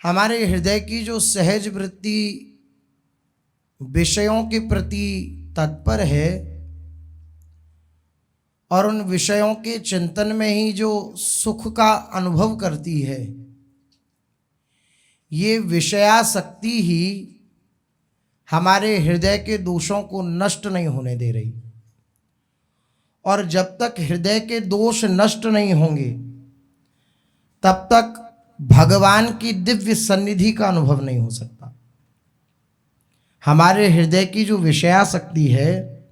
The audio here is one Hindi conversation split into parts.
हमारे हृदय की जो सहज वृत्ति विषयों के प्रति तत्पर है और उन विषयों के चिंतन में ही जो सुख का अनुभव करती है, ये विषयासक्ति ही हमारे हृदय के दोषों को नष्ट नहीं होने दे रही। और जब तक हृदय के दोष नष्ट नहीं होंगे तब तक भगवान की दिव्य सन्निधि का अनुभव नहीं हो सकता। हमारे हृदय की जो विषयासक्ति है,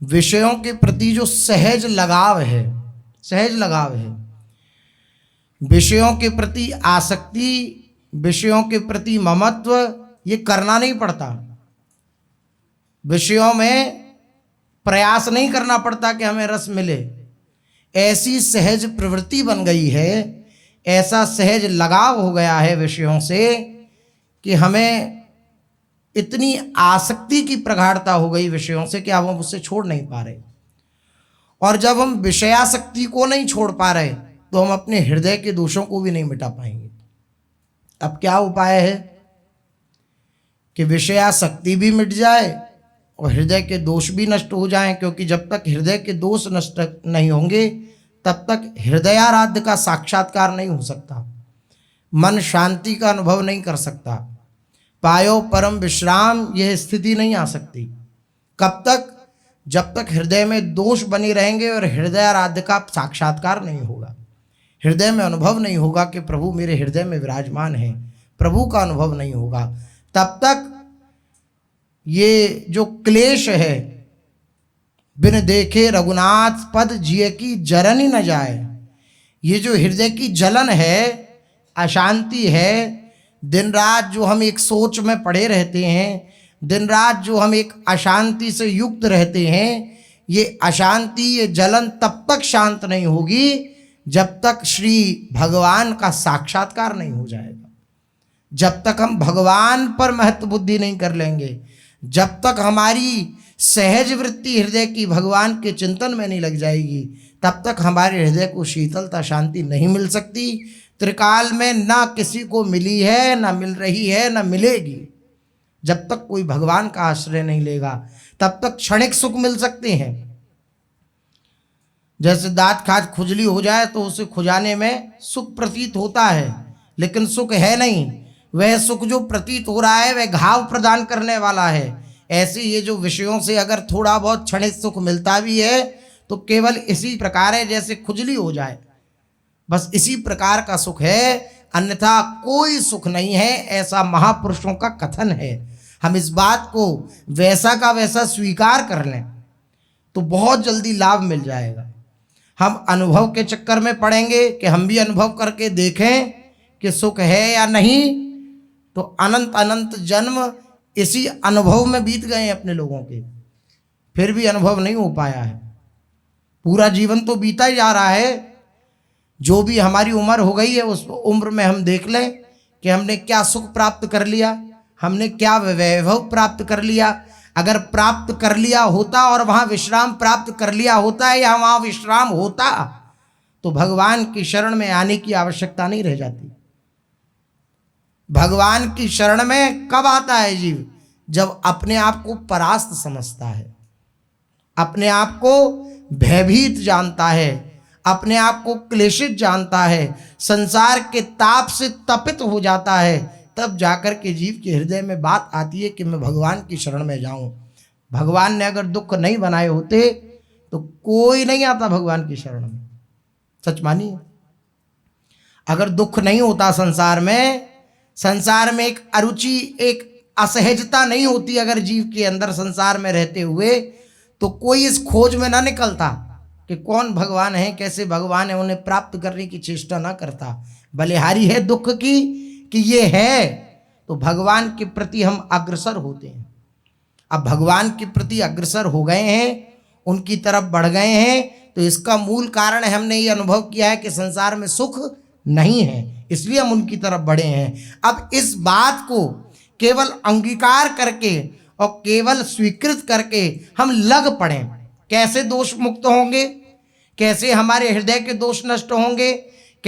विषयों के प्रति जो सहज लगाव है, विषयों के प्रति आसक्ति, विषयों के प्रति ममत्व, ये करना नहीं पड़ता। विषयों में प्रयास नहीं करना पड़ता कि हमें रस मिले। ऐसी सहज प्रवृत्ति बन गई है, ऐसा सहज लगाव हो गया है विषयों से कि हमें इतनी आसक्ति की प्रगाढ़ता हो गई विषयों से कि अब हम उससे छोड़ नहीं पा रहे। और जब हम विषयासक्ति को नहीं छोड़ पा रहे तो हम अपने हृदय के दोषों को भी नहीं मिटा पाएंगे। अब क्या उपाय है कि विषयासक्ति भी मिट जाए और हृदय के दोष भी नष्ट हो जाएं, क्योंकि जब तक हृदय के दोष नष्ट नहीं होंगे तब तक हृदयाराध्य का साक्षात्कार नहीं हो सकता, मन शांति का अनुभव नहीं कर सकता, पायो परम विश्राम यह स्थिति नहीं आ सकती। कब तक? जब तक हृदय में दोष बने रहेंगे और हृदयाराध्य का साक्षात्कार नहीं होगा, हृदय में अनुभव नहीं होगा कि प्रभु मेरे हृदय में विराजमान है, प्रभु का अनुभव नहीं होगा, तब तक ये जो क्लेश है, बिन देखे रघुनाथ पद जिए की जरन ही न जाए, ये जो हृदय की जलन है, अशांति है, दिन रात जो हम एक सोच में पड़े रहते हैं, दिन रात जो हम एक अशांति से युक्त रहते हैं, ये अशांति, ये जलन तब तक शांत नहीं होगी जब तक श्री भगवान का साक्षात्कार नहीं हो जाएगा, जब तक हम भगवान पर महत्व बुद्धि नहीं कर लेंगे, जब तक हमारी सहज वृत्ति हृदय की भगवान के चिंतन में नहीं लग जाएगी, तब तक हमारे हृदय को शीतलता शांति नहीं मिल सकती। त्रिकाल में ना किसी को मिली है, ना मिल रही है, ना मिलेगी। जब तक कोई भगवान का आश्रय नहीं लेगा तब तक क्षणिक सुख मिल सकते हैं। जैसे दांत खाज खुजली हो जाए तो उसे खुजाने में सुख प्रतीत होता है, लेकिन सुख है नहीं। वह सुख जो प्रतीत हो रहा है वह घाव प्रदान करने वाला है। ऐसे ये जो विषयों से अगर थोड़ा बहुत क्षणिक सुख मिलता भी है तो केवल इसी प्रकार है जैसे खुजली हो जाए, बस इसी प्रकार का सुख है, अन्यथा कोई सुख नहीं है, ऐसा महापुरुषों का कथन है। हम इस बात को वैसा का वैसा स्वीकार कर लें तो बहुत जल्दी लाभ मिल जाएगा। हम अनुभव के चक्कर में पड़ेंगे कि हम भी अनुभव करके देखें कि सुख है या नहीं, तो अनंत अनंत जन्म इसी अनुभव में बीत गए हैं अपने लोगों के, फिर भी अनुभव नहीं हो पाया है। पूरा जीवन तो बीता ही जा रहा है। जो भी हमारी उम्र हो गई है उस उम्र में हम देख लें कि हमने क्या सुख प्राप्त कर लिया, हमने क्या वैभव प्राप्त कर लिया। अगर प्राप्त कर लिया होता और वहाँ विश्राम प्राप्त कर लिया होता है या वहाँ विश्राम होता तो भगवान की शरण में आने की आवश्यकता नहीं रह जाती। भगवान की शरण में कब आता है जीव? जब अपने आप को परास्त समझता है, अपने आप को भयभीत जानता है, अपने आप को क्लेशित जानता है, संसार के ताप से तपित हो जाता है, तब जाकर के जीव के हृदय में बात आती है कि मैं भगवान की शरण में जाऊं। भगवान ने अगर दुख नहीं बनाए होते तो कोई नहीं आता भगवान की शरण में। सच मानिए, अगर दुख नहीं होता संसार में एक अरुचि, एक असहजता नहीं होती अगर जीव के अंदर संसार में रहते हुए, तो कोई इस खोज में ना निकलता कि कौन भगवान है, कैसे भगवान है, उन्हें प्राप्त करने की चेष्टा ना करता। बलिहारी है दुख की कि ये है, तो भगवान के प्रति हम अग्रसर होते हैं। अब भगवान के प्रति अग्रसर हो गए हैं, उनकी तरफ बढ़ गए हैं, तो इसका मूल कारण है हमने ये अनुभव किया है कि संसार में सुख नहीं है, इसलिए हम उनकी तरफ बढ़े हैं। अब इस बात को केवल अंगीकार करके और केवल स्वीकृत करके हम लग पड़ें। कैसे दोष मुक्त होंगे, कैसे हमारे हृदय के दोष नष्ट होंगे,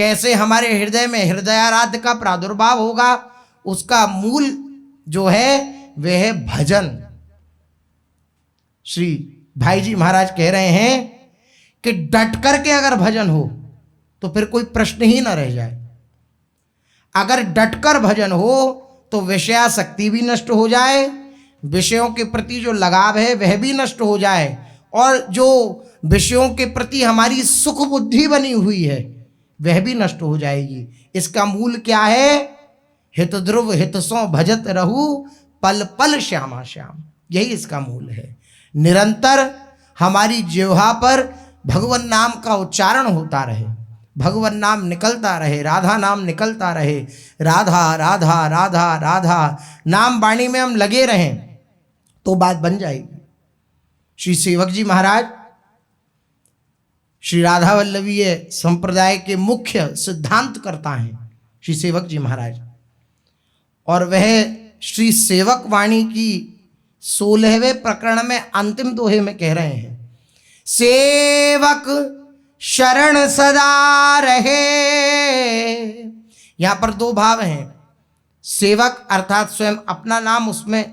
कैसे हमारे हृदय में हृदयाराध्य का प्रादुर्भाव होगा, उसका मूल जो है वह है भजन। श्री भाई जी महाराज कह रहे हैं कि डट करके अगर भजन हो तो फिर कोई प्रश्न ही ना रह जाए। अगर डटकर भजन हो तो विषयासक्ति भी नष्ट हो जाए, विषयों के प्रति जो लगाव है वह भी नष्ट हो जाए, और जो विषयों के प्रति हमारी सुख बुद्धि बनी हुई है वह भी नष्ट हो जाएगी। इसका मूल क्या है? हित ध्रुव हित सो भजत रहू पल पल श्यामा श्याम, यही इसका मूल है। निरंतर हमारी जिह्वा पर भगवान नाम का उच्चारण होता रहे, भगवान नाम निकलता रहे, राधा नाम निकलता रहे, राधा राधा राधा राधा नाम वाणी में हम लगे रहें तो बात बन जाएगी। श्री सेवक जी महाराज श्री राधा वल्लभीय संप्रदाय के मुख्य सिद्धांत करता हैं श्री सेवक जी महाराज, और वह श्री सेवक वाणी की 16वें प्रकरण में अंतिम दोहे में कह रहे हैं, सेवक शरण सदा रहे। यहां पर दो भाव हैं, सेवक अर्थात स्वयं अपना नाम उसमें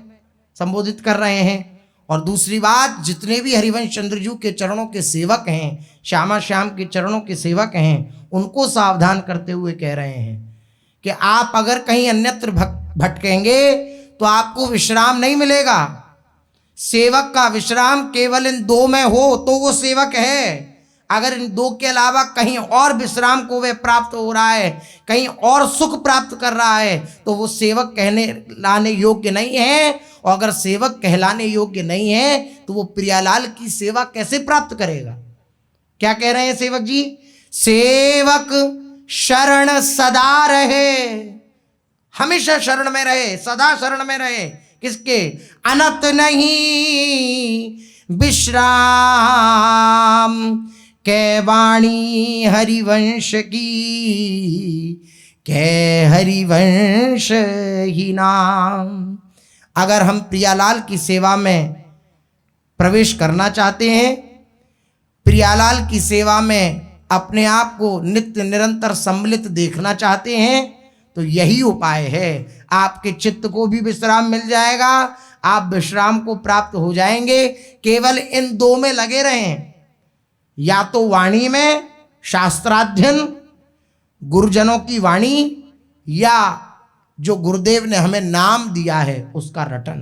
संबोधित कर रहे हैं, और दूसरी बात जितने भी हरिवंश चंद्रजू के चरणों के सेवक हैं, श्यामा श्याम के चरणों के सेवक हैं, उनको सावधान करते हुए कह रहे हैं कि आप अगर कहीं अन्यत्र भटकेंगे तो आपको विश्राम नहीं मिलेगा। सेवक का विश्राम केवल इन दो में हो तो वो सेवक है। अगर इन दो के अलावा कहीं और विश्राम को वह प्राप्त हो रहा है, कहीं और सुख प्राप्त कर रहा है, तो वो सेवक कहने लाने योग्य नहीं है। और अगर सेवक कहलाने योग्य नहीं है तो वो प्रियालाल की सेवा कैसे प्राप्त करेगा? क्या कह रहे हैं सेवक जी? सेवक शरण सदा रहे, हमेशा शरण में रहे, सदा शरण में रहे। किसके? अनत नहीं विश्राम कै वाणी हरिवंश की, कै हरिवंश ही नाम। अगर हम प्रियालाल की सेवा में प्रवेश करना चाहते हैं, प्रियालाल की सेवा में अपने आप को नित्य निरंतर सम्मिलित देखना चाहते हैं, तो यही उपाय है। आपके चित्त को भी विश्राम मिल जाएगा, आप विश्राम को प्राप्त हो जाएंगे। केवल इन दो में लगे रहें, या तो वाणी में शास्त्राध्ययन, गुरुजनों की वाणी, या जो गुरुदेव ने हमें नाम दिया है उसका रटन।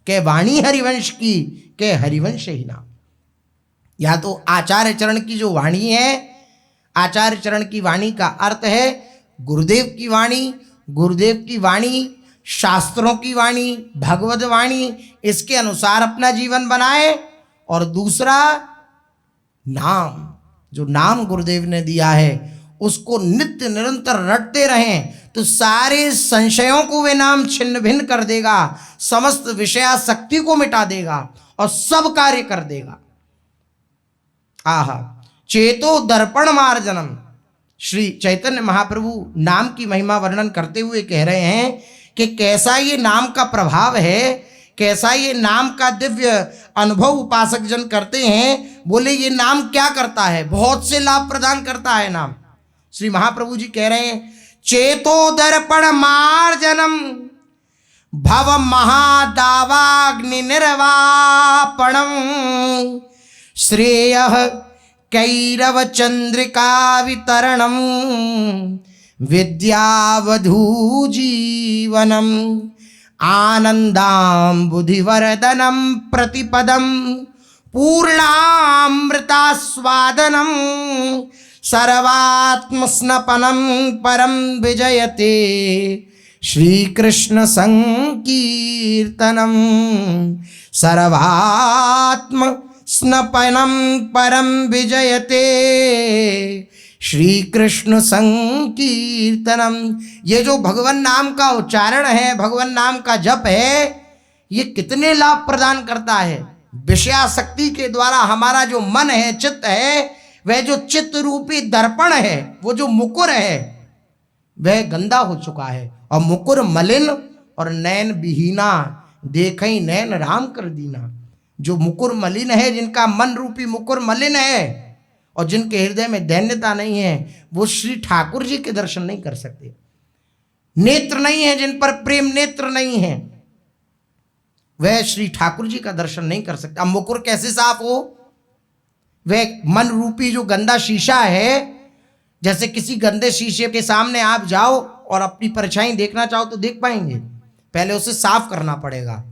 के वाणी हरिवंश की, के हरिवंश ही नाम। या तो आचार्य चरण की जो वाणी है, आचार्य चरण की वाणी का अर्थ है गुरुदेव की वाणी, गुरुदेव की वाणी, शास्त्रों की वाणी, भगवद वाणी, इसके अनुसार अपना जीवन बनाए। और दूसरा नाम, जो नाम गुरुदेव ने दिया है उसको नित्य निरंतर रटते रहें, तो सारे संशयों को वे नाम छिन्न भिन्न कर देगा, समस्त विषयासक्ति को मिटा देगा और सब कार्य कर देगा। आहा, चेतो दर्पण मार्जनम। श्री चैतन्य महाप्रभु नाम की महिमा वर्णन करते हुए कह रहे हैं कि कैसा ये नाम का प्रभाव है, कैसा ये नाम का दिव्य अनुभव उपासक जन करते हैं। बोले ये नाम क्या करता है? बहुत से लाभ प्रदान करता है नाम। श्री महाप्रभु जी कह रहे हैं, चेतो दर्पण मार्जनम भव महादावाग्नि निर्वापणम श्रेय कैरव चंद्रिका वितरणम विद्यावधू जीवनम आनंदाम्बुधिवर्धनम प्रतिपदम पूर्णामृतास्वादनम सर्वात्मस्नपनम परम विजयते श्रीकृष्ण संकीर्तनम। सर्वात्म स्नपनम परम विजयते श्री कृष्ण संकीर्तनम। ये जो भगवान नाम का उच्चारण है, भगवान नाम का जप है, ये कितने लाभ प्रदान करता है। विषयासक्ति के द्वारा हमारा जो मन है, चित्त है, वह जो चित्त रूपी दर्पण है, वो जो मुकुर है, वह गंदा हो चुका है। और मुकुर मलिन और नैन विहीना देखई नैन राम कर दीना। जो मुकुर मलिन है, जिनका मन रूपी मुकुर मलिन है, और जिनके हृदय में दैन्यता नहीं है वो श्री ठाकुर जी के दर्शन नहीं कर सकते। नेत्र नहीं है, जिन पर प्रेम नेत्र नहीं है, वह श्री ठाकुर जी का दर्शन नहीं कर सकता। अब मुकुर कैसे साफ हो? वह मन रूपी जो गंदा शीशा है, जैसे किसी गंदे शीशे के सामने आप जाओ और अपनी परछाई देखना चाहो तो देख पाएंगे? पहले उसे साफ करना पड़ेगा।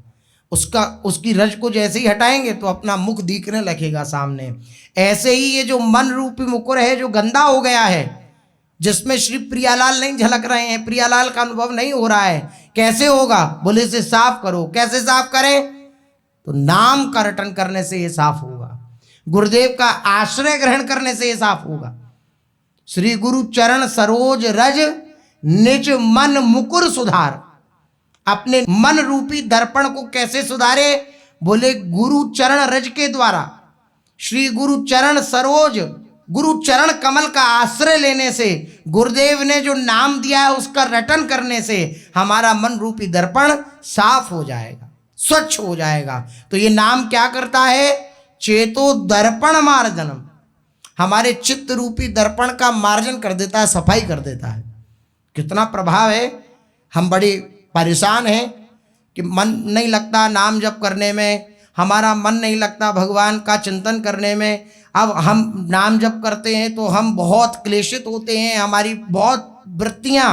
उसकी रज को जैसे ही हटाएंगे तो अपना मुख दिखने लगेगा सामने। ऐसे ही ये जो मन रूपी मुकुर है जो गंदा हो गया है, जिसमें श्री प्रियालाल नहीं झलक रहे हैं, प्रियालाल का अनुभव नहीं हो रहा है, कैसे होगा? बोले इसे साफ करो। कैसे साफ करें? तो नाम का रटन करने से ये साफ होगा, गुरुदेव का आश्रय ग्रहण करने से ये साफ होगा। श्री गुरु चरण सरोज रज निज मन मुकुर सुधार। अपने मन रूपी दर्पण को कैसे सुधारे? बोले गुरु चरण रज के द्वारा। श्री गुरु चरण सरोज, गुरु चरण कमल का आश्रय लेने से, गुरुदेव ने जो नाम दिया है उसका रटन करने से हमारा मन रूपी दर्पण साफ हो जाएगा, स्वच्छ हो जाएगा। तो ये नाम क्या करता है? चेतो दर्पण मार्जनम, हमारे चित्त रूपी दर्पण का मार्जन कर देता है, सफाई कर देता है। कितना प्रभाव है। हम बड़े परेशान हैं कि मन नहीं लगता नाम जप करने में, हमारा मन नहीं लगता भगवान का चिंतन करने में। अब हम नाम जप करते हैं तो हम बहुत क्लेशित होते हैं, हमारी बहुत वृत्तियां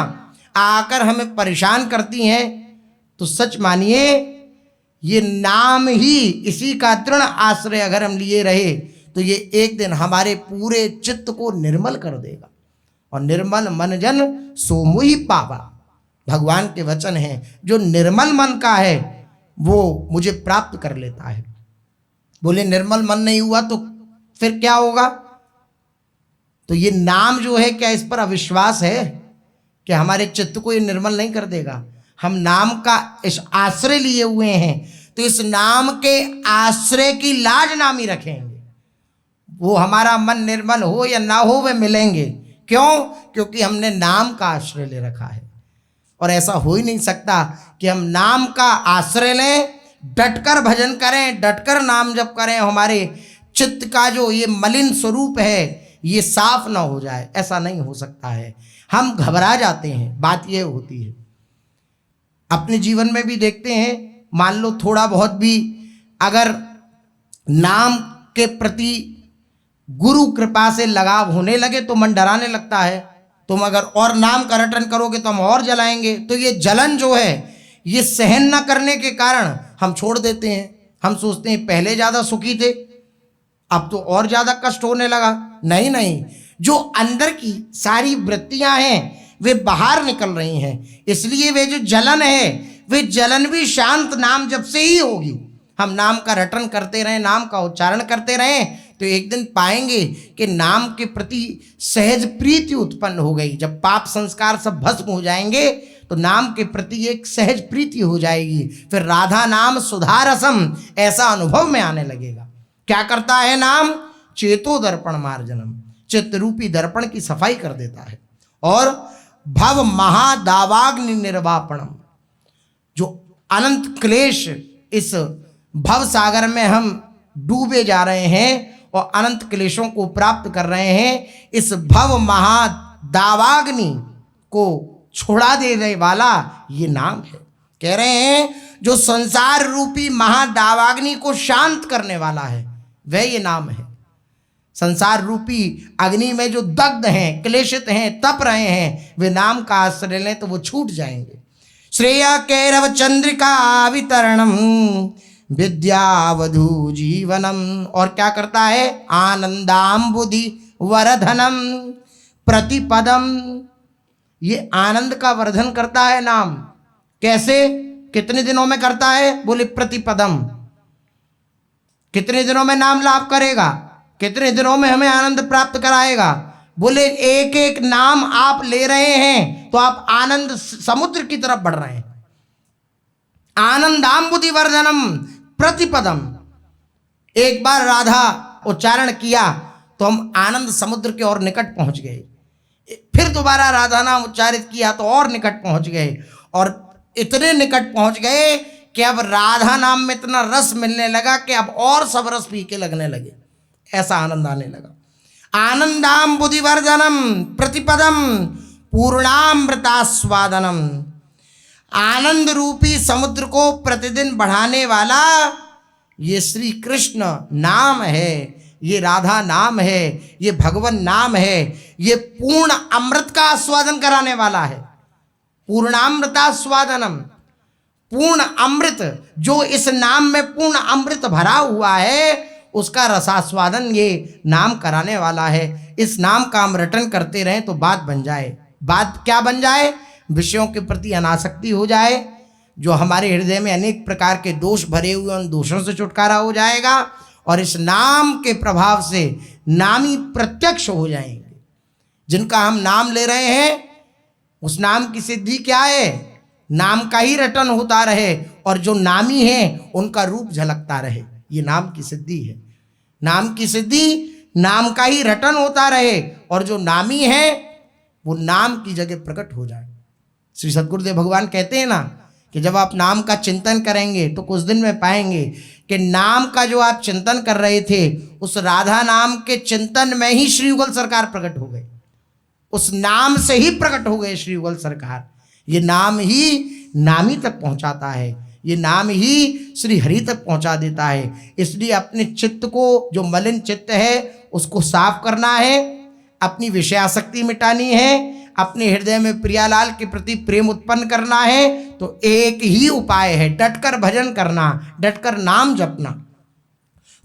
आकर हमें परेशान करती हैं। तो सच मानिए ये नाम ही, इसी का दृढ़ आश्रय अगर हम लिए रहे तो ये एक दिन हमारे पूरे चित्त को निर्मल कर देगा। और निर्मल मन जन सो मुहि पावा, भगवान के वचन हैं। जो निर्मल मन का है वो मुझे प्राप्त कर लेता है। बोले निर्मल मन नहीं हुआ तो फिर क्या होगा? तो ये नाम जो है, क्या इस पर अविश्वास है कि हमारे चित्त को ये निर्मल नहीं कर देगा? हम नाम का इस आश्रय लिए हुए हैं तो इस नाम के आश्रय की लाज नामी रखेंगे। वो हमारा मन निर्मल हो या ना हो वे मिलेंगे। क्यों? क्योंकि हमने नाम का आश्रय ले रखा है। और ऐसा हो ही नहीं सकता कि हम नाम का आश्रय लें, डटकर भजन करें, डटकर नाम जप करें, हमारे चित्त का जो ये मलिन स्वरूप है ये साफ ना हो जाए। ऐसा नहीं हो सकता है। हम घबरा जाते हैं। बात ये होती है, अपने जीवन में भी देखते हैं, मान लो थोड़ा बहुत भी अगर नाम के प्रति गुरु कृपा से लगाव होने लगे तो मन डराने लगता है। तुम अगर और नाम का रटन करोगे तो हम और जलाएंगे। तो ये जलन जो है ये सहन न करने के कारण हम छोड़ देते हैं। हम सोचते हैं पहले ज़्यादा सुखी थे, अब तो और ज़्यादा कष्ट होने लगा। नहीं नहीं, जो अंदर की सारी वृत्तियां हैं वे बाहर निकल रही हैं, इसलिए वे जो जलन है वे जलन भी शांत नाम जप से ही होगी। हम नाम का रटन करते रहें, नाम का उच्चारण करते रहें तो एक दिन पाएंगे कि नाम के प्रति सहज प्रीति उत्पन्न हो गई। जब पाप संस्कार सब भस्म हो जाएंगे तो नाम के प्रति एक सहज प्रीति हो जाएगी। फिर राधा नाम सुधारसम ऐसा अनुभव में आने लगेगा। क्या करता है नाम? चेतो दर्पण मार्जनम, चित्त रूपी दर्पण की सफाई कर देता है। और भव महादावाग्नि निर्वापणम, जो अनंत क्लेश इस भव सागर में हम डूबे जा रहे हैं और अनंत क्लेशों को प्राप्त कर रहे हैं, इस भव महादावाग्नि को छोड़ा देने वाला ये नाम है। कह रहे हैं जो संसार रूपी महादावाग्नि को शांत करने वाला है वह ये नाम है। संसार रूपी अग्नि में जो दग्ध हैं, क्लेशित हैं, तप रहे हैं, वे नाम का आश्रय लें तो वो छूट जाएंगे। श्रेया कैरव चंद्रिका वितरणम विद्यावधु जीवनम। और क्या करता है? आनंदाम्बुधि वरधनम प्रतिपदम, ये आनंद का वर्धन करता है नाम। कैसे? कितने दिनों में करता है? बोले प्रतिपदम। कितने दिनों में नाम लाभ करेगा? कितने दिनों में हमें आनंद प्राप्त कराएगा? बोले एक एक नाम आप ले रहे हैं तो आप आनंद समुद्र की तरफ बढ़ रहे हैं। आनंदाम्बुधि वर्धनम प्रतिपदम, एक बार राधा उच्चारण किया तो हम आनंद समुद्र के और निकट पहुंच गए। फिर दोबारा राधा नाम उच्चारित किया तो और निकट पहुंच गए, और इतने निकट पहुंच गए कि अब राधा नाम में इतना रस मिलने लगा कि अब और सब रस फीके लगने लगे। ऐसा आनंद आने लगा। आनंदाम बुद्धिवर्धनम प्रतिपदम पूर्णामृतास्वादनम। आनंद रूपी समुद्र को प्रतिदिन बढ़ाने वाला ये श्री कृष्ण नाम है, ये राधा नाम है, ये भगवान नाम है। ये पूर्ण अमृत का आस्वादन कराने वाला है। पूर्णामृतास्वादनम, पूर्ण अमृत, जो इस नाम में पूर्ण अमृत भरा हुआ है उसका रसास्वादन ये नाम कराने वाला है। इस नाम का हम रटन करते रहें तो बात बन जाए। बात क्या बन जाए? विषयों के प्रति अनासक्ति हो जाए, जो हमारे हृदय में अनेक प्रकार के दोष भरे हुए उन दोषों से छुटकारा हो जाएगा और इस नाम के प्रभाव से नामी प्रत्यक्ष हो जाएंगे। जिनका हम नाम ले रहे हैं उस नाम की सिद्धि क्या है? नाम का ही रटन होता रहे और जो नामी है उनका रूप झलकता रहे, ये नाम की सिद्धि है। नाम की सिद्धि नाम का ही रटन होता रहे और जो नामी है वो नाम की जगह प्रकट हो जाए। श्री सद्गुरुदेव भगवान कहते हैं ना कि जब आप नाम का चिंतन करेंगे तो कुछ दिन में पाएंगे कि नाम का जो आप चिंतन कर रहे थे उस राधा नाम के चिंतन में ही श्री युगल सरकार प्रकट हो गए। उस नाम से ही प्रकट हो गए श्री युगल सरकार। ये नाम ही नामी तक पहुंचाता है, ये नाम ही श्री हरि तक पहुंचा देता है। इसलिए अपने चित्त को, जो मलिन चित्त है उसको साफ करना है, अपनी विषयासक्ति मिटानी है, अपने हृदय में प्रियालाल के प्रति प्रेम उत्पन्न करना है। तो एक ही उपाय है, डटकर भजन करना, डटकर नाम जपना।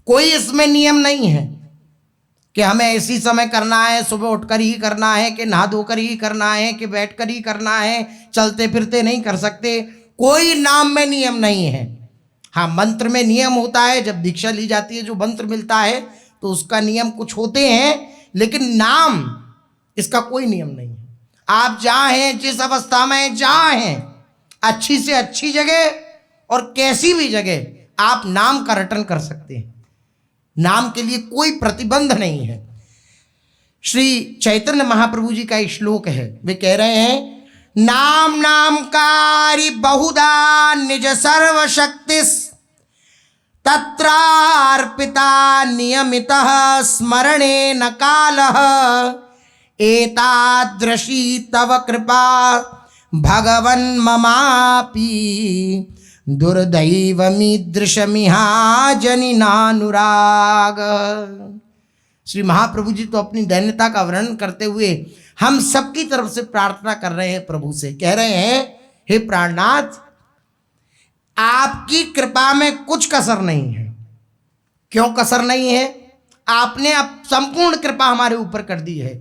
कोई इसमें नियम नहीं है कि हमें इसी समय करना है, सुबह उठकर ही करना है, कि नहा धोकर ही करना है, कि बैठकर ही करना है, चलते फिरते नहीं कर सकते। कोई नाम में नियम नहीं है। हाँ, मंत्र में नियम होता है। जब दीक्षा ली जाती है, जो मंत्र मिलता है तो उसका नियम कुछ होते हैं, लेकिन नाम इसका कोई नियम नहीं है। आप जहाँ हैं, जिस अवस्था में जहाँ हैं, अच्छी से अच्छी जगह और कैसी भी जगह आप नाम का रटन कर सकते हैं। नाम के लिए कोई प्रतिबंध नहीं है। श्री चैतन्य महाप्रभु जी का एक श्लोक है, वे कह रहे हैं, नाम नामकारी बहुधा निज सर्वशक्तिस् तत्रार्पिता नियमितः स्मरणे न कालः एतादृशी तव कृपा भगवन् ममापि दुर्दैवमीदृशमिहा जनिनानुराग। श्री महाप्रभु जी तो अपनी दैन्यता का वर्णन करते हुए हम सबकी तरफ से प्रार्थना कर रहे हैं, प्रभु से कह रहे हैं, हे प्राणनाथ, आपकी कृपा में कुछ कसर नहीं है। क्यों कसर नहीं है? आपने अब संपूर्ण कृपा हमारे ऊपर कर दी है।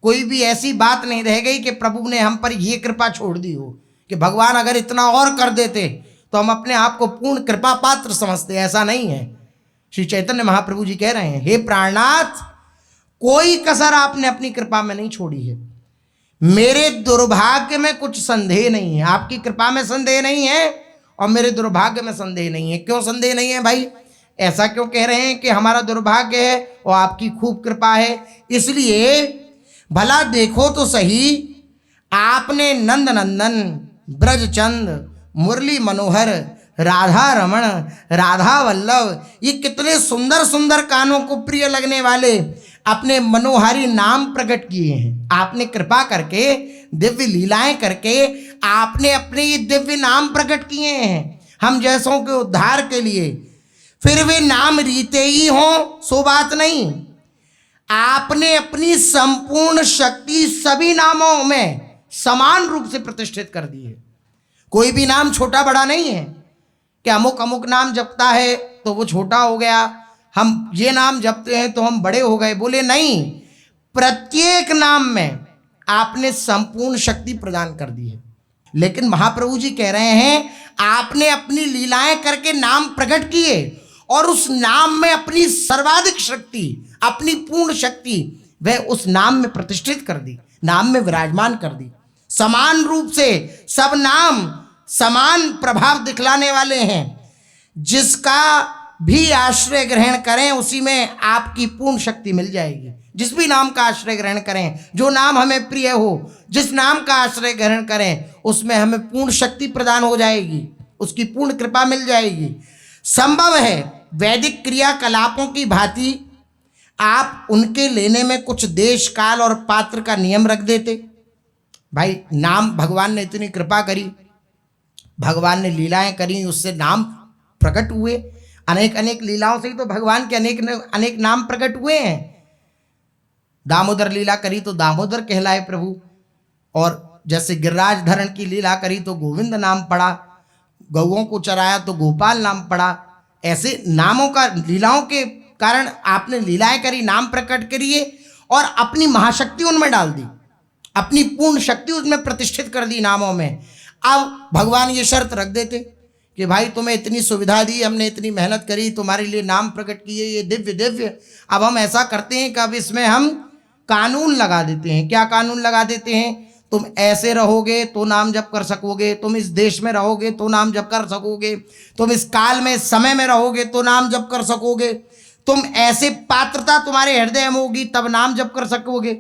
कोई भी ऐसी बात नहीं रह गई कि प्रभु ने हम पर ये कृपा छोड़ दी हो कि भगवान अगर इतना और कर देते तो हम अपने आप को पूर्ण कृपा पात्र समझते। ऐसा नहीं है। श्री चैतन्य महाप्रभु जी कह रहे हैं, हे प्राणनाथ, कोई कसर आपने अपनी कृपा में नहीं छोड़ी है। मेरे दुर्भाग्य में कुछ संदेह नहीं है। आपकी कृपा में संदेह नहीं है और मेरे दुर्भाग्य में संदेह नहीं है। क्यों संदेह नहीं है भाई? ऐसा क्यों कह रहे हैं कि हमारा दुर्भाग्य है और आपकी खूब कृपा है? इसलिए भला देखो तो सही, आपने नंद नंदन, ब्रजचंद, मुरली मनोहर, राधा रमण, राधा वल्लभ, ये कितने सुंदर सुंदर कानों को प्रिय लगने वाले अपने मनोहारी नाम प्रकट किए हैं। आपने कृपा करके, दिव्य लीलाएं करके आपने अपने ये दिव्य नाम प्रकट किए हैं हम जैसों के उद्धार के लिए। फिर वे नाम रीते ही हों सो बात नहीं, आपने अपनी संपूर्ण शक्ति सभी नामों में समान रूप से प्रतिष्ठित कर दी है। कोई भी नाम छोटा बड़ा नहीं है कि अमुक अमुक नाम जपता है तो वो छोटा हो गया, हम ये नाम जपते हैं तो हम बड़े हो गए। बोले नहीं, प्रत्येक नाम में आपने संपूर्ण शक्ति प्रदान कर दी है। लेकिन महाप्रभु जी कह रहे हैं, आपने अपनी लीलाएं करके नाम प्रकट किए और उस नाम में अपनी सर्वाधिक शक्ति, अपनी पूर्ण शक्ति वह उस नाम में प्रतिष्ठित कर दी, नाम में विराजमान कर दी। समान रूप से सब नाम समान प्रभाव दिखलाने वाले हैं। जिसका भी आश्रय ग्रहण करें उसी में आपकी पूर्ण शक्ति मिल जाएगी। जिस भी नाम का आश्रय ग्रहण करें, जो नाम हमें प्रिय हो, जिस नाम का आश्रय ग्रहण करें उसमें हमें पूर्ण शक्ति प्रदान हो जाएगी, उसकी पूर्ण कृपा मिल जाएगी। संभव है वैदिक क्रियाकलापों की भांति आप उनके लेने में कुछ देश काल और पात्र का नियम रख देते। भाई नाम भगवान ने इतनी कृपा करी, भगवान ने लीलाएं करी, उससे नाम प्रकट हुए। अनेक अनेक लीलाओं से ही तो भगवान के अनेक अनेक नाम प्रकट हुए हैं। दामोदर लीला करी तो दामोदर कहलाए प्रभु, और जैसे गिरिराज धरण की लीला करी तो गोविंद नाम पड़ा, गौओं को चराया तो गोपाल नाम पड़ा। ऐसे नामों का, लीलाओं के कारण आपने लीलाएं करी, नाम प्रकट करिए और अपनी महाशक्ति उनमें डाल दी, अपनी पूर्ण शक्ति उसमें प्रतिष्ठित कर दी नामों में। अब भगवान ये शर्त रख देते कि भाई तुम्हें इतनी सुविधा दी, हमने इतनी मेहनत करी, तुम्हारे लिए नाम प्रकट किए, ये दिव्य दिव्य। अब हम ऐसा करते हैं कि अब इसमें हम कानून लगा देते हैं। क्या कानून लगा देते हैं? तुम ऐसे रहोगे तो नाम जप कर सकोगे, तुम इस देश में रहोगे तो नाम जप कर सकोगे, तुम इस काल में, समय में रहोगे तो नाम जप कर सकोगे, तुम ऐसे पात्रता तुम्हारे हृदय में होगी तब नाम जप कर सकोगे।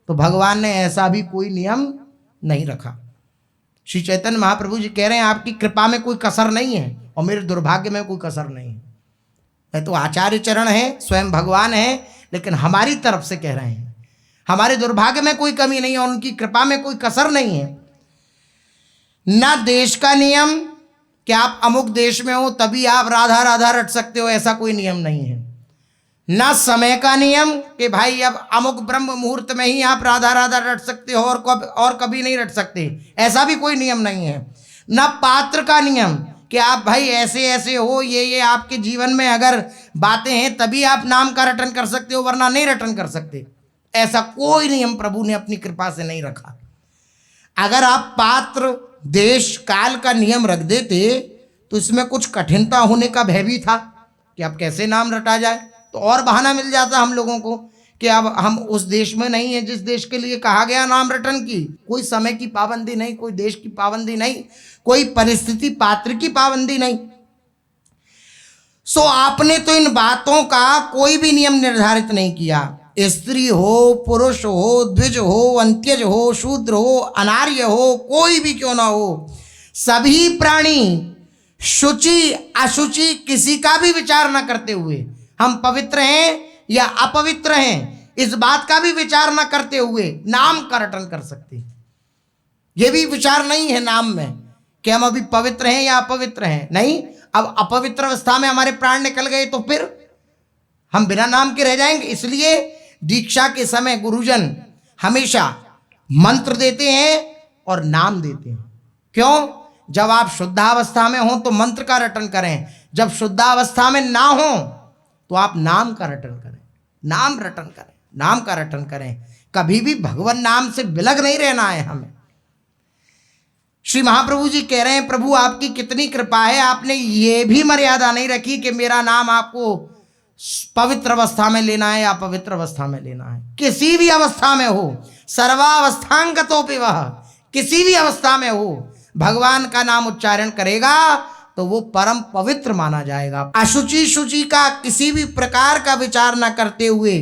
तो भगवान ने ऐसा भी कोई नियम नहीं रखा। श्री चैतन्य महाप्रभु जी कह रहे हैं आपकी कृपा में कोई कसर नहीं है और मेरे दुर्भाग्य में कोई कसर नहीं है। मैं तो आचार्य चरण है, स्वयं भगवान है, लेकिन हमारी तरफ से कह रहे हैं हमारे दुर्भाग्य में कोई कमी नहीं है और उनकी कृपा में कोई कसर नहीं है। ना देश का नियम कि आप अमुक देश में हो तभी आप राधा राधा रट सकते हो, ऐसा कोई नियम नहीं है। ना समय का नियम कि भाई अब अमुक ब्रह्म मुहूर्त में ही आप राधा राधा रट सकते हो और कभी नहीं रट सकते, ऐसा भी कोई नियम नहीं है। ना पात्र का नियम कि आप भाई ऐसे ऐसे हो, ये आपके जीवन में अगर बातें हैं तभी आप नाम का रटन कर सकते हो, वरना नहीं रटन कर सकते, ऐसा कोई नियम प्रभु ने अपनी कृपा से नहीं रखा। अगर आप पात्र, देश, काल का नियम रख देते तो इसमें कुछ कठिनता होने का भय भी था कि अब कैसे नाम रटा जाए, तो और बहाना मिल जाता हम लोगों को कि अब हम उस देश में नहीं है जिस देश के लिए कहा गया नाम रटन की। कोई समय की पाबंदी नहीं, कोई देश की पाबंदी नहीं, कोई परिस्थिति पात्र की पाबंदी नहीं। सो आपने तो इन बातों का कोई भी नियम निर्धारित नहीं किया। स्त्री हो, पुरुष हो, द्विज हो, अंत्यज हो, शूद्र हो, अनार्य हो, कोई भी क्यों ना हो, सभी प्राणी शुचि अशुचि किसी का भी विचार न करते हुए, हम पवित्र हैं या अपवित्र हैं इस बात का भी विचार न करते हुए नाम का रटन कर सकते। ये भी विचार नहीं है नाम में कि हम अभी पवित्र हैं या अपवित्र हैं, नहीं। अब अपवित्र अवस्था में हमारे प्राण निकल गए तो फिर हम बिना नाम के रह जाएंगे। इसलिए दीक्षा के समय गुरुजन हमेशा मंत्र देते हैं और नाम देते हैं। क्यों? जब आप शुद्धावस्था में हो तो मंत्र का रटन करें, जब शुद्धावस्था में ना हो तो आप नाम का रटन करें, नाम रटन करें, नाम का रटन करें। कभी भी भगवान नाम से विलग नहीं रहना है हमें। श्री महाप्रभु जी कह रहे हैं प्रभु आपकी कितनी कृपा है, आपने ये भी मर्यादा नहीं रखी कि मेरा नाम आपको पवित्र अवस्था में लेना है या पवित्र अवस्था में लेना है। किसी भी अवस्था में हो, सर्वावस्थांगतोपि वह, किसी भी अवस्था में हो भगवान का नाम उच्चारण करेगा तो वो परम पवित्र माना जाएगा। अशुचि शुचि का किसी भी प्रकार का विचार न करते हुए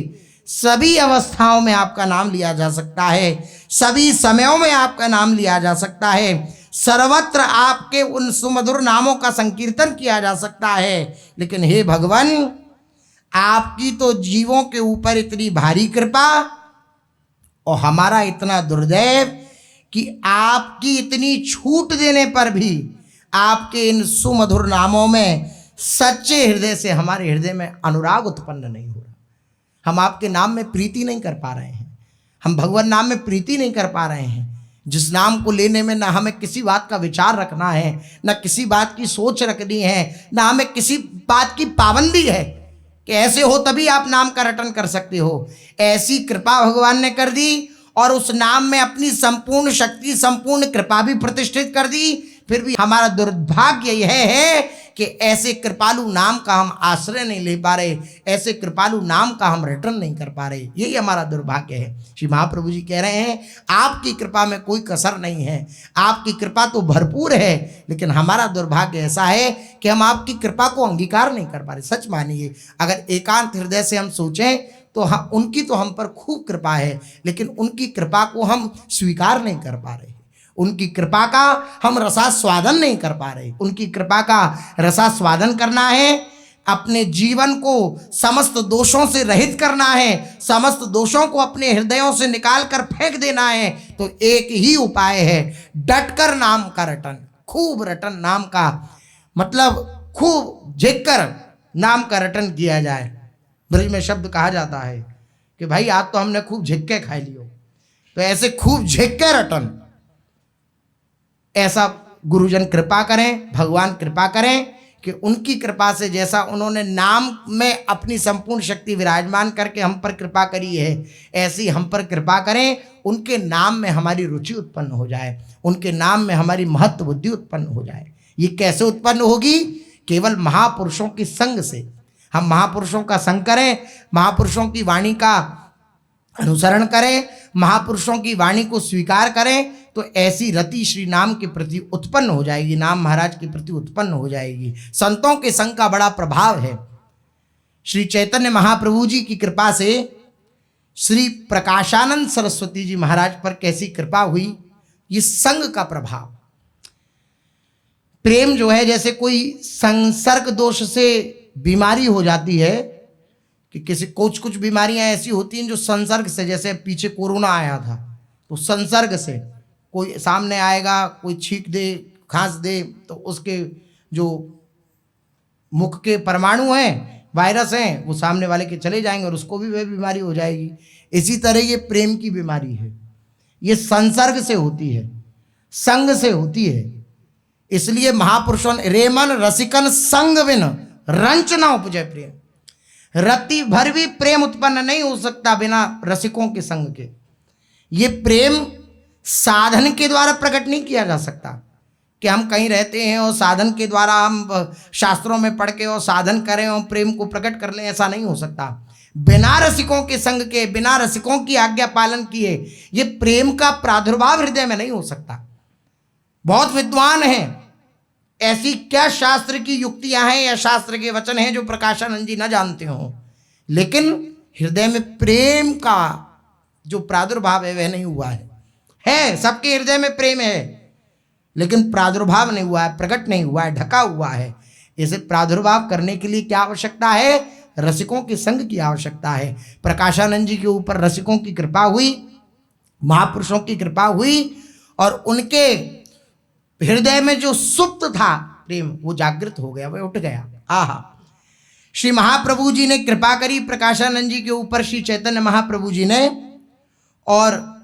सभी अवस्थाओं में आपका नाम लिया जा सकता है, सभी समयों में आपका नाम लिया जा सकता है, सर्वत्र आपके उन सुमधुर नामों का संकीर्तन किया जा सकता है। लेकिन हे भगवान, आपकी तो जीवों के ऊपर इतनी भारी कृपा और हमारा इतना दुर्दैव कि आपकी इतनी छूट देने पर भी आपके इन सुमधुर नामों में सच्चे हृदय से हमारे हृदय में अनुराग उत्पन्न नहीं हो रहा। हम आपके नाम में प्रीति नहीं कर पा रहे हैं, हम भगवान नाम में प्रीति नहीं कर पा रहे हैं। जिस नाम को लेने में ना हमें किसी बात का विचार रखना है, ना किसी बात की सोच रखनी है, ना हमें किसी बात की पाबंदी है कि ऐसे हो तभी आप नाम का रटन कर सकते हो। ऐसी कृपा भगवान ने कर दी और उस नाम में अपनी संपूर्ण शक्ति, संपूर्ण कृपा भी प्रतिष्ठित कर दी। फिर भी हमारा दुर्भाग्य यह है कि ऐसे कृपालु नाम का हम आश्रय नहीं ले पा रहे, ऐसे कृपालु नाम का हम रिटर्न नहीं कर पा रहे, यही हमारा दुर्भाग्य है। श्री महाप्रभु जी कह रहे हैं आपकी कृपा में कोई कसर नहीं है, आपकी कृपा तो भरपूर है, लेकिन हमारा दुर्भाग्य ऐसा है कि हम आपकी कृपा को अंगीकार नहीं कर पा रहे। सच मानिए, अगर एकांत हृदय से हम सोचें तो हम, उनकी तो हम पर खूब कृपा है, लेकिन उनकी कृपा को हम स्वीकार नहीं कर पा रहे, उनकी कृपा का हम रसास्वादन नहीं कर पा रहे। उनकी कृपा का रसास्वादन करना है अपने जीवन को समस्त दोषों से रहित करना है, समस्त दोषों को अपने हृदयों से निकाल कर फेंक देना है, तो एक ही उपाय है, डटकर नाम का रटन। खूब रटन नाम का मतलब खूब झेककर नाम का रटन किया जाए। ब्रज में शब्द कहा जाता है कि भाई आज तो हमने खूब झेक्के खा लियो, तो ऐसे खूब झेक्के रटन, ऐसा गुरुजन कृपा करें, भगवान कृपा करें कि उनकी कृपा से जैसा उन्होंने नाम में अपनी संपूर्ण शक्ति विराजमान करके हम पर कृपा करी है, ऐसी हम पर कृपा करें, उनके नाम में हमारी रुचि उत्पन्न हो जाए, उनके नाम में हमारी महत्व बुद्धि उत्पन्न हो जाए। ये कैसे उत्पन्न होगी? केवल महापुरुषों की संग से। हम महापुरुषों का संग करें, महापुरुषों की वाणी का अनुसरण करें, महापुरुषों की वाणी को स्वीकार करें, तो ऐसी रति श्री नाम के प्रति उत्पन्न हो जाएगी, नाम महाराज के प्रति उत्पन्न हो जाएगी। संतों के संग का बड़ा प्रभाव है। श्री चैतन्य महाप्रभु जी की कृपा से श्री प्रकाशानंद सरस्वती जी महाराज पर कैसी कृपा हुई, ये संग का प्रभाव। प्रेम जो है, जैसे कोई संसर्ग दोष से बीमारी हो जाती है कि किसी कुछ बीमारियां ऐसी होती हैं जो संसर्ग से, जैसे पीछे कोरोना आया था, तो संसर्ग से कोई सामने आएगा, कोई छींक दे, खांस दे, तो उसके जो मुख के परमाणु हैं, वायरस हैं, वो सामने वाले के चले जाएंगे और उसको भी वह बीमारी हो जाएगी। इसी तरह ये प्रेम की बीमारी है, ये संसर्ग से होती है, संग से होती है। इसलिए महापुरुषों रेमन रसिकन संग बिन रंच न उपजय प्रेम। रति भर भी प्रेम उत्पन्न नहीं हो सकता बिना रसिकों के संग के। ये प्रेम साधन के द्वारा प्रकट नहीं किया जा सकता कि हम कहीं रहते हैं और साधन के द्वारा हम शास्त्रों में पढ़ के और साधन करें और प्रेम को प्रकट कर लें, ऐसा नहीं हो सकता। बिना रसिकों के संग के, बिना रसिकों की आज्ञा पालन किए ये प्रेम का प्रादुर्भाव हृदय में नहीं हो सकता। बहुत विद्वान हैं, ऐसी क्या शास्त्र की युक्तियां हैं या शास्त्र के वचन हैं जो प्रकाशानंद जी न जानते हो, लेकिन हृदय में प्रेम का जो प्रादुर्भाव है वह नहीं हुआ है सबके हृदय में प्रेम है, लेकिन प्रादुर्भाव नहीं हुआ है, प्रकट नहीं हुआ है, ढका हुआ है। इसे प्रादुर्भाव करने के लिए क्या आवश्यकता है? रसिकों के संग की आवश्यकता है। प्रकाशानंद जी के ऊपर रसिकों की कृपा हुई, महापुरुषों की कृपा हुई, और उनके हृदय में जो सुप्त था प्रेम वो जागृत हो गया, वह उठ गया। आहा, श्री महाप्रभु जी ने कृपा करी प्रकाशानंद जी के ऊपर, श्री चैतन्य महाप्रभु जी ने, और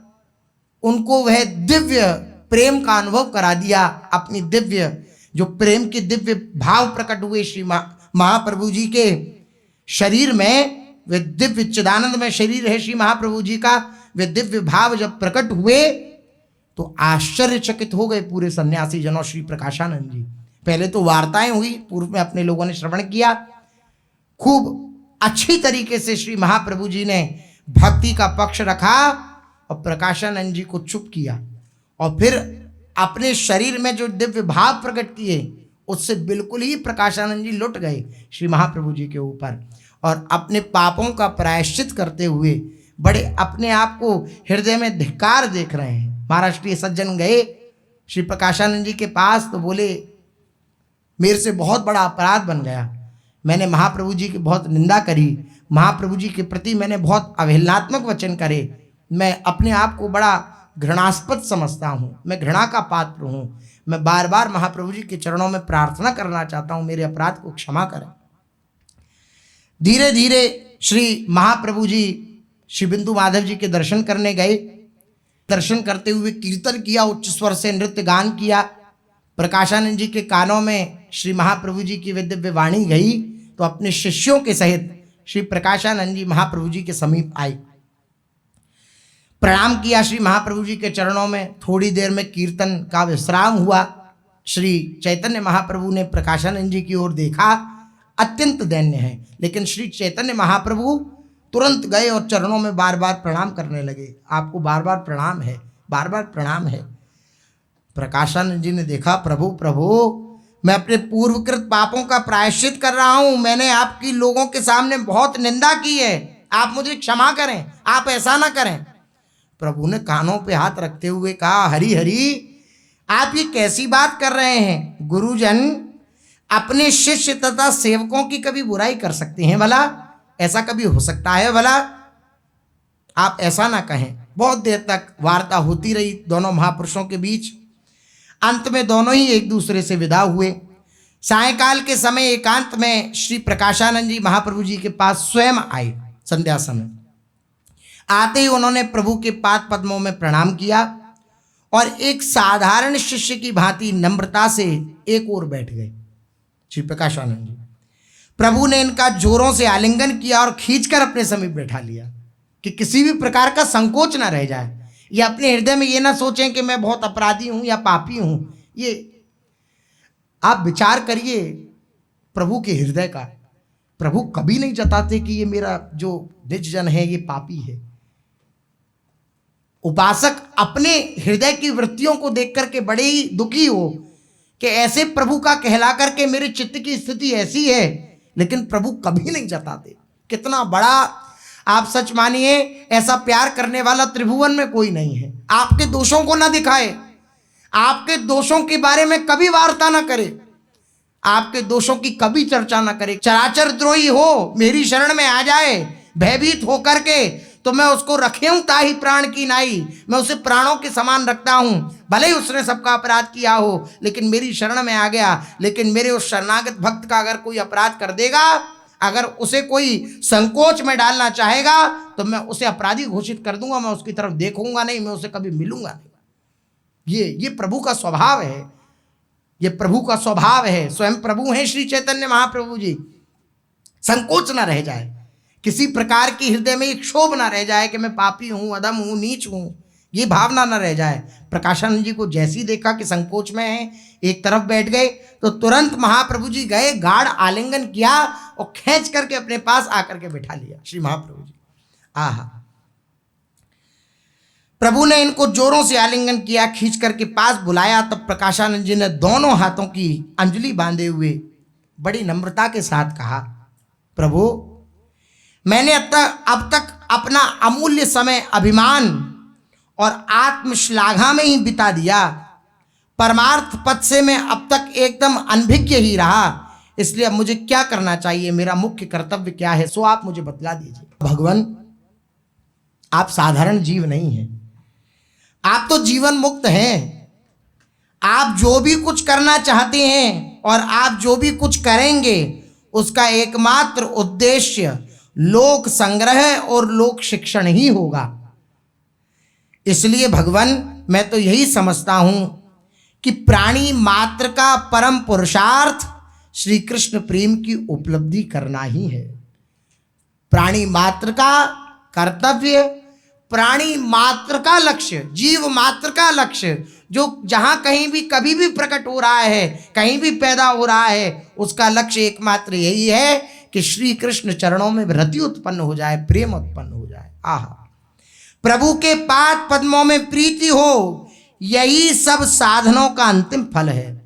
उनको वह दिव्य प्रेम का अनुभव करा दिया। अपनी दिव्य जो प्रेम के दिव्य भाव प्रकट हुए श्री महाप्रभु जी के शरीर में, वे दिव्य चिदानंद में शरीर है श्री महाप्रभु जी का, वे दिव्य भाव जब प्रकट हुए तो आश्चर्यचकित हो गए पूरे सन्यासी जनों श्री प्रकाशानंद जी। पहले तो वार्ताएं हुई, पूर्व में अपने लोगों ने श्रवण किया, खूब अच्छी तरीके से श्री महाप्रभु जी ने भक्ति का पक्ष रखा और प्रकाशानंद जी को चुप किया, और फिर अपने शरीर में जो दिव्य भाव प्रकट किए उससे बिल्कुल ही प्रकाशानंद जी लुट गए श्री महाप्रभु जी के ऊपर, और अपने पापों का प्रायश्चित करते हुए बड़े अपने आप को हृदय में धिक्कार देख रहे हैं। महाराष्ट्रीय सज्जन गए श्री प्रकाशानंद जी के पास तो बोले, मेरे से बहुत बड़ा अपराध बन गया, मैंने महाप्रभु जी की बहुत निंदा करी, महाप्रभु जी के प्रति मैंने बहुत अवहेलनात्मक वचन करे, मैं अपने आप को बड़ा घृणास्पद समझता हूँ, मैं घृणा का पात्र हूँ, मैं बार बार महाप्रभु जी के चरणों में प्रार्थना करना चाहता हूँ, मेरे अपराध को क्षमा करें। धीरे धीरे श्री महाप्रभु जी श्री बिंदु माधव जी के दर्शन करने गए, दर्शन करते हुए कीर्तन किया, उच्च स्वर से नृत्य गान किया। प्रकाशानंद जी के कानों में श्री महाप्रभु जी की दिव्य वाणी गई तो अपने शिष्यों के सहित श्री प्रकाशानंद जी महाप्रभु जी के समीप आए, प्रणाम किया श्री महाप्रभु जी के चरणों में। थोड़ी देर में कीर्तन का विश्राम हुआ। श्री चैतन्य महाप्रभु ने प्रकाशानंद जी की ओर देखा, अत्यंत दैन्य है, लेकिन श्री चैतन्य महाप्रभु तुरंत गए और चरणों में बार बार प्रणाम करने लगे। आपको बार बार प्रणाम है, बार बार प्रणाम है। प्रकाशानंद जी ने देखा, प्रभु प्रभु मैं अपने पूर्वकृत पापों का प्रायश्चित कर रहा हूं, मैंने आपकी लोगों के सामने बहुत निंदा की है, आप मुझे क्षमा करें, आप ऐसा ना करें। प्रभु ने कानों पे हाथ रखते हुए कहा, हरि हरि आप ये कैसी बात कर रहे हैं? गुरुजन अपने शिष्य तथा सेवकों की कभी बुराई कर सकते हैं भला? ऐसा कभी हो सकता है भला? आप ऐसा ना कहें। बहुत देर तक वार्ता होती रही दोनों महापुरुषों के बीच। अंत में दोनों ही एक दूसरे से विदा हुए। सायंकाल के समय एकांत में श्री प्रकाशानंद जी महाप्रभु जी के पास स्वयं आए। संध्या समय आते ही उन्होंने प्रभु के पाद पद्मों में प्रणाम किया और एक साधारण शिष्य की भांति नम्रता से एक ओर बैठ गए। श्री प्रकाशानंद जी, प्रभु ने इनका जोरों से आलिंगन किया और खींचकर अपने समीप बैठा लिया कि किसी भी प्रकार का संकोच ना रह जाए, या अपने हृदय में ये ना सोचें कि मैं बहुत अपराधी हूं या पापी हूं। ये आप विचार करिए प्रभु के हृदय का। प्रभु कभी नहीं जताते कि ये मेरा जो निज जन है ये पापी है। उपासक अपने हृदय की वृत्तियों को देख करके बड़े ही दुखी हो कि ऐसे प्रभु का कहला करके मेरे चित्त की स्थिति ऐसी है, लेकिन प्रभु कभी नहीं जताते। कितना बड़ा, आप सच मानिए ऐसा प्यार करने वाला त्रिभुवन में कोई नहीं है। आपके दोषों को ना दिखाए, आपके दोषों के बारे में कभी वार्ता ना करे, आपके दोषों की कभी चर्चा ना करे। चराचर द्रोही हो मेरी शरण में आ जाए भयभीत होकर के, तो मैं उसको रखे हूं ताही प्राण की नाई, मैं उसे प्राणों के समान रखता हूं। भले ही उसने सबका अपराध किया हो, लेकिन मेरी शरण में आ गया। लेकिन मेरे उस शरणागत भक्त का अगर कोई अपराध कर देगा, अगर उसे कोई संकोच में डालना चाहेगा, तो मैं उसे अपराधी घोषित कर दूंगा। मैं उसकी तरफ देखूंगा नहीं, मैं उसे कभी मिलूंगा नहीं। ये प्रभु का स्वभाव है, ये प्रभु का स्वभाव है। स्वयं प्रभु हैं श्री चैतन्य महाप्रभु जी। संकोच ना रह जाए, किसी प्रकार की हृदय में एक क्षोभ ना रह जाए कि मैं पापी हूं, अधम हूं, नीच हूं, ये भावना ना रह जाए। प्रकाशानंद जी को जैसी देखा कि संकोच में है, एक तरफ बैठ गए, तो तुरंत महाप्रभु जी गए, गाढ़ आलिंगन किया और खींच करके अपने पास आकर के बिठा लिया। श्री महाप्रभु जी आहा, प्रभु ने इनको जोरों से आलिंगन किया, खींच करके पास बुलाया। तब प्रकाशानंद जी ने दोनों हाथों की अंजलि बांधे हुए बड़ी नम्रता के साथ कहा, प्रभु मैंने अब तक अपना अमूल्य समय अभिमान और आत्मश्लाघा में ही बिता दिया। परमार्थ पद से मैं अब तक एकदम अनभिज्ञ ही रहा, इसलिए अब मुझे क्या करना चाहिए, मेरा मुख्य कर्तव्य क्या है, सो आप मुझे बतला दीजिए। भगवान, आप साधारण जीव नहीं हैं, आप तो जीवन मुक्त हैं। आप जो भी कुछ करना चाहते हैं और आप जो भी कुछ करेंगे, उसका एकमात्र उद्देश्य लोक संग्रह और लोक शिक्षण ही होगा। इसलिए भगवान, मैं तो यही समझता हूं कि प्राणी मात्र का परम पुरुषार्थ श्री कृष्ण प्रेम की उपलब्धि करना ही है। प्राणी मात्र का कर्तव्य, प्राणी मात्र का लक्ष्य, जीव मात्र का लक्ष्य, जो जहां कहीं भी कभी भी प्रकट हो रहा है, कहीं भी पैदा हो रहा है, उसका लक्ष्य एकमात्र यही है कि श्री कृष्ण चरणों में रति उत्पन्न हो जाए, प्रेम उत्पन्न हो जाए। आहा, प्रभु के पाद पद्मों में प्रीति हो, यही सब साधनों का अंतिम फल है।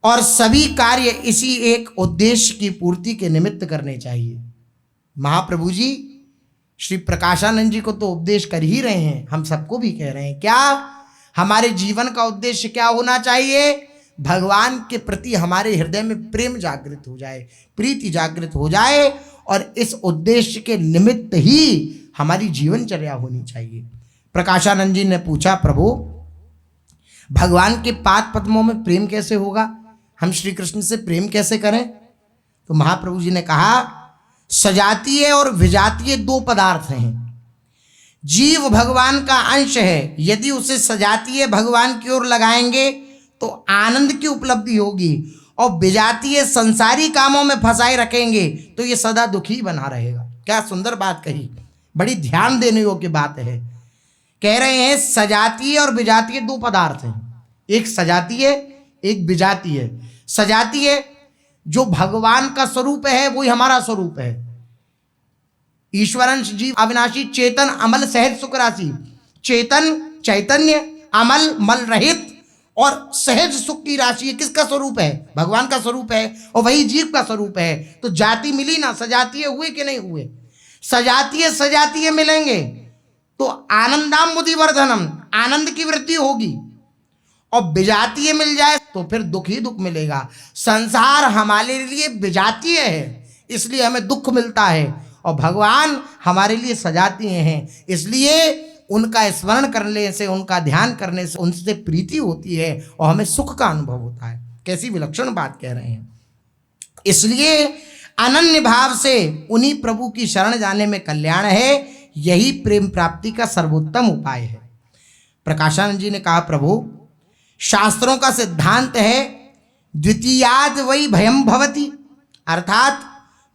और सभी कार्य इसी एक उद्देश्य की पूर्ति के निमित्त करने चाहिए। महाप्रभु जी श्री प्रकाशानंद जी को तो उपदेश कर ही रहे हैं, हम सबको भी कह रहे हैं। क्या हमारे जीवन का उद्देश्य क्या होना चाहिए? भगवान के प्रति हमारे हृदय में प्रेम जागृत हो जाए, प्रीति जागृत हो जाए, और इस उद्देश्य के निमित्त ही हमारी जीवनचर्या होनी चाहिए। प्रकाशानंद जी ने पूछा, प्रभु भगवान के पाद पद्मों में प्रेम कैसे होगा, हम श्री कृष्ण से प्रेम कैसे करें? तो महाप्रभु जी ने कहा, सजातीय और विजातीय दो पदार्थ हैं। जीव भगवान का अंश है, यदि उसे सजातीय भगवान की ओर लगाएंगे तो आनंद की उपलब्धि होगी, और विजातीय संसारी कामों में फंसाए रखेंगे तो ये सदा दुखी बना रहेगा। क्या सुंदर बात कही, बड़ी ध्यान देने योग्य बात है। कह रहे हैं सजातीय और विजातीय दो पदार्थ हैं, एक सजातीय एक विजातीय। सजातीय जो भगवान का स्वरूप है वही हमारा स्वरूप है। ईश्वरंश जीव अविनाशी चेतन अमल सहज सुख राशि। चेतन चैतन्य, अमल मल रहित और सहज सुख की राशि किसका स्वरूप है? भगवान का स्वरूप है, और वही जीव का स्वरूप है। तो जाति मिली ना, सजातीय हुए कि नहीं हुए? सजातीय सजातीय मिलेंगे तो आनंदाम मुदिवर्धनम, आनंद की वृद्धि होगी, और विजातीय मिल जाए तो फिर दुख ही दुख मिलेगा। संसार हमारे लिए विजातीय है, इसलिए हमें दुख मिलता है, और भगवान हमारे लिए सजातीय हैं, इसलिए उनका स्मरण करने से, उनका ध्यान करने से उनसे प्रीति होती है और हमें सुख का अनुभव होता है। कैसी विलक्षण बात कह रहे हैं। इसलिए अनन्य भाव से उन्हीं प्रभु की शरण जाने में कल्याण है, यही प्रेम प्राप्ति का सर्वोत्तम उपाय है। प्रकाशानंद जी ने कहा, प्रभु शास्त्रों का सिद्धांत है द्वितीयाद वही भयम भवति, अर्थात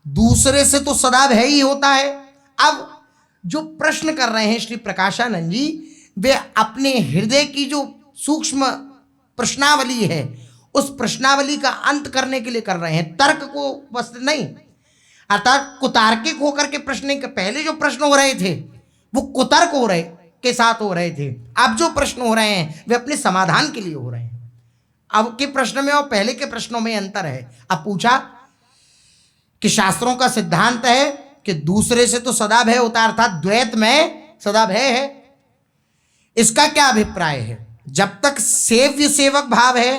दूसरे से तो सदा भय ही होता है। अब जो प्रश्न कर रहे हैं श्री प्रकाशानंद जी, वे अपने हृदय की जो सूक्ष्म प्रश्नावली है, उस प्रश्नावली का अंत करने के लिए कर रहे हैं, तर्क को बस नहीं, अर्थात कुतार्किक होकर के प्रश्न के पहले जो प्रश्न हो रहे थे वो कुतर्क हो रहे के साथ हो रहे थे। अब जो प्रश्न हो रहे हैं वे अपने समाधान के लिए हो रहे हैं। अब के प्रश्न में और पहले के प्रश्नों में अंतर है। अब पूछा कि शास्त्रों का सिद्धांत है कि दूसरे से तो सदा भय होता है, अर्थात द्वैत में सदा भय है, इसका क्या अभिप्राय है? जब तक सेव्य सेवक भाव है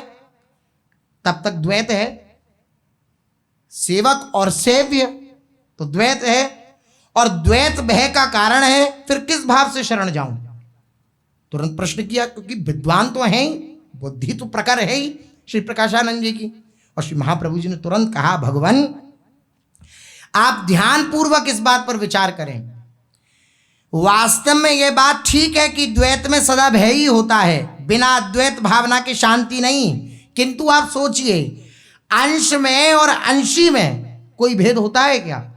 तब तक द्वैत है, सेवक और सेव्य तो द्वैत है, और द्वैत भय का कारण है, फिर किस भाव से शरण जाऊं? तुरंत प्रश्न किया, क्योंकि विद्वान तो हैं ही, बुद्धि तो प्रखर है ही श्री प्रकाशानंद जी की। और श्री महाप्रभु जी ने तुरंत कहा, भगवान आप ध्यान पूर्वक इस बात पर विचार करें। वास्तव में यह बात ठीक है कि द्वैत में सदा भय ही होता है, बिना द्वैत भावना की शांति नहीं, किंतु आप सोचिए अंश में और अंशी में कोई भेद होता है क्या?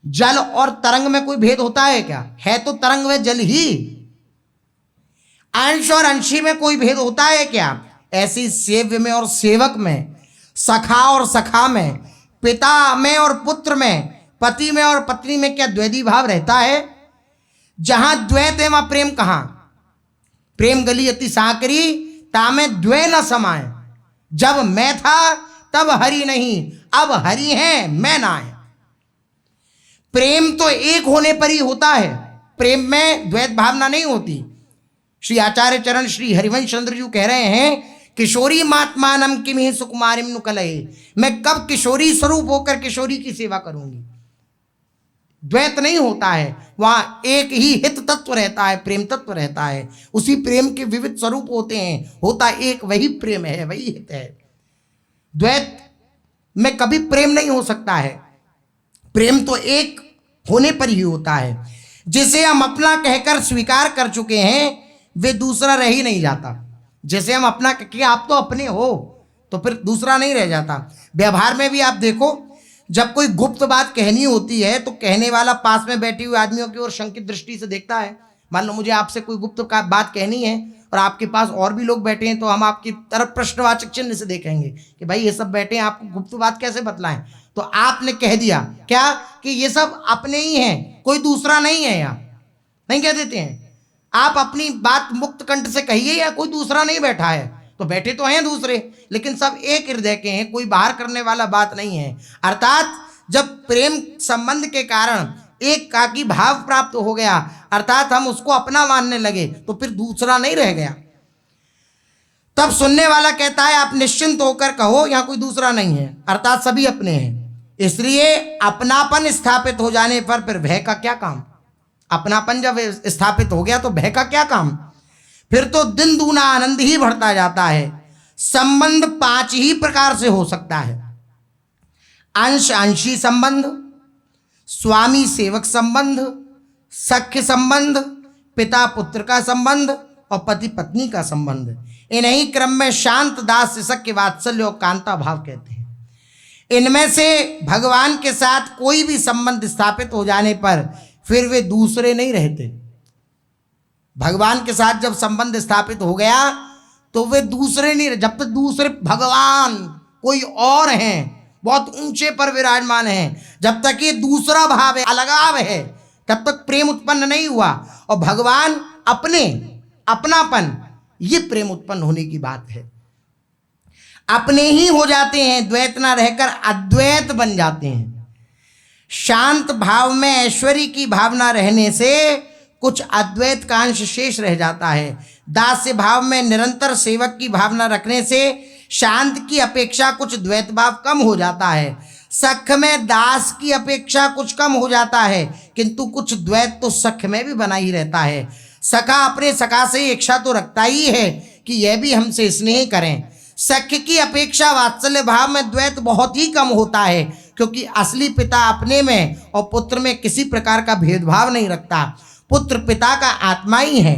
जल और तरंग में कोई भेद होता है क्या? है तो तरंग व जल ही। अंश और अंशी में कोई भेद होता है क्या? ऐसी सेव्य में और सेवक में, सखा और सखा में, पिता में और पुत्र में, पति में और पत्नी में क्या द्वैधी भाव रहता है? जहां द्वैत है वहां प्रेम कहां? प्रेम गली अति साकरी तामे द्वै न समाए, जब मैं था तब हरि नहीं, अब हरि है मैं ना है। प्रेम तो एक होने पर ही होता है, प्रेम में द्वैत भावना नहीं होती। श्री आचार्य चरण श्री हरिवंश चंद्र जी कह रहे हैं, किशोरी मात्मानम किमि सुकुमारिम नु कलहे, मैं कब किशोरी स्वरूप होकर किशोरी की सेवा करूंगी। द्वैत नहीं होता है, वहां एक ही हित तत्व रहता है, प्रेम तत्व रहता है। उसी प्रेम के विविध स्वरूप होते हैं, होता एक वही प्रेम है, वही हित है। द्वैत में कभी प्रेम नहीं हो सकता है, प्रेम तो एक होने पर ही होता है। जिसे हम अपना कहकर स्वीकार कर चुके हैं वे दूसरा रह ही नहीं जाता। जैसे हम अपना कि आप तो अपने हो, तो फिर दूसरा नहीं रह जाता। व्यवहार में भी आप देखो, जब कोई गुप्त बात कहनी होती है तो कहने वाला पास में बैठे हुए आदमियों की ओर शंकित दृष्टि से देखता है। मान लो मुझे आपसे कोई गुप्त बात कहनी है और आपके पास और भी लोग बैठे हैं, तो हम आपकी तरफ प्रश्नवाचक चिन्ह से देखेंगे कि भाई ये सब बैठे हैं, आपको गुप्त बात कैसे बतलाएं? तो आपने कह दिया क्या कि ये सब अपने ही हैं, कोई दूसरा नहीं है। यहाँ नहीं कह देते हैं, आप अपनी बात मुक्त कंठ से कहिए, या कोई दूसरा नहीं बैठा है, तो बैठे तो हैं दूसरे, लेकिन सब एक हृदय के हैं, कोई बाहर करने वाला बात नहीं है। अर्थात जब प्रेम संबंध के कारण एक का की भाव प्राप्त हो गया, अर्थात हम उसको अपना मानने लगे, तो फिर दूसरा नहीं रह गया। तब सुनने वाला कहता है आप निश्चिंत होकर कहो, यहाँ कोई दूसरा नहीं है, अर्थात सभी अपने हैं। इसलिए अपनापन स्थापित हो जाने पर फिर भय का क्या काम? अपनापन जब स्थापित हो गया तो भय का क्या काम? फिर तो दिन दूना आनंद ही बढ़ता जाता है। संबंध 5 ही प्रकार से हो सकता है: अंश अंशी संबंध, स्वामी सेवक संबंध, सख्य संबंध, पिता पुत्र का संबंध और पति पत्नी का संबंध। इन्हीं क्रम में शांत दास सख्य वात्सल्य और कांता भाव कहते हैं। इनमें से भगवान के साथ कोई भी संबंध स्थापित हो जाने पर फिर वे दूसरे नहीं रहते। भगवान के साथ जब संबंध स्थापित हो गया तो वे दूसरे नहीं रहे। जब तक दूसरे भगवान कोई और हैं, बहुत ऊंचे पर विराजमान हैं, जब तक ये दूसरा भाव है, अलगाव है, तब तक प्रेम उत्पन्न नहीं हुआ। और भगवान अपने, अपनापन, ये प्रेम उत्पन्न होने की बात है। अपने ही हो जाते हैं, द्वैत ना रहकर अद्वैत बन जाते हैं। शांत भाव में ऐश्वर्य की भावना रहने से कुछ अद्वैत का अंश शेष रह जाता है। दास्य भाव में निरंतर सेवक की भावना रखने से शांत की अपेक्षा कुछ द्वैत भाव कम हो जाता है। सख्य में दास की अपेक्षा कुछ कम हो जाता है, किंतु कुछ द्वैत तो सख्य में भी बना ही रहता है। सखा अपने सखा से इच्छा तो रखता ही है कि यह भी हमसे स्नेह करें। सख्य की अपेक्षा वात्सल्य भाव में द्वैत बहुत ही कम होता है, क्योंकि असली पिता अपने में और पुत्र में किसी प्रकार का भेदभाव नहीं रखता। पुत्र पिता का आत्मा ही है,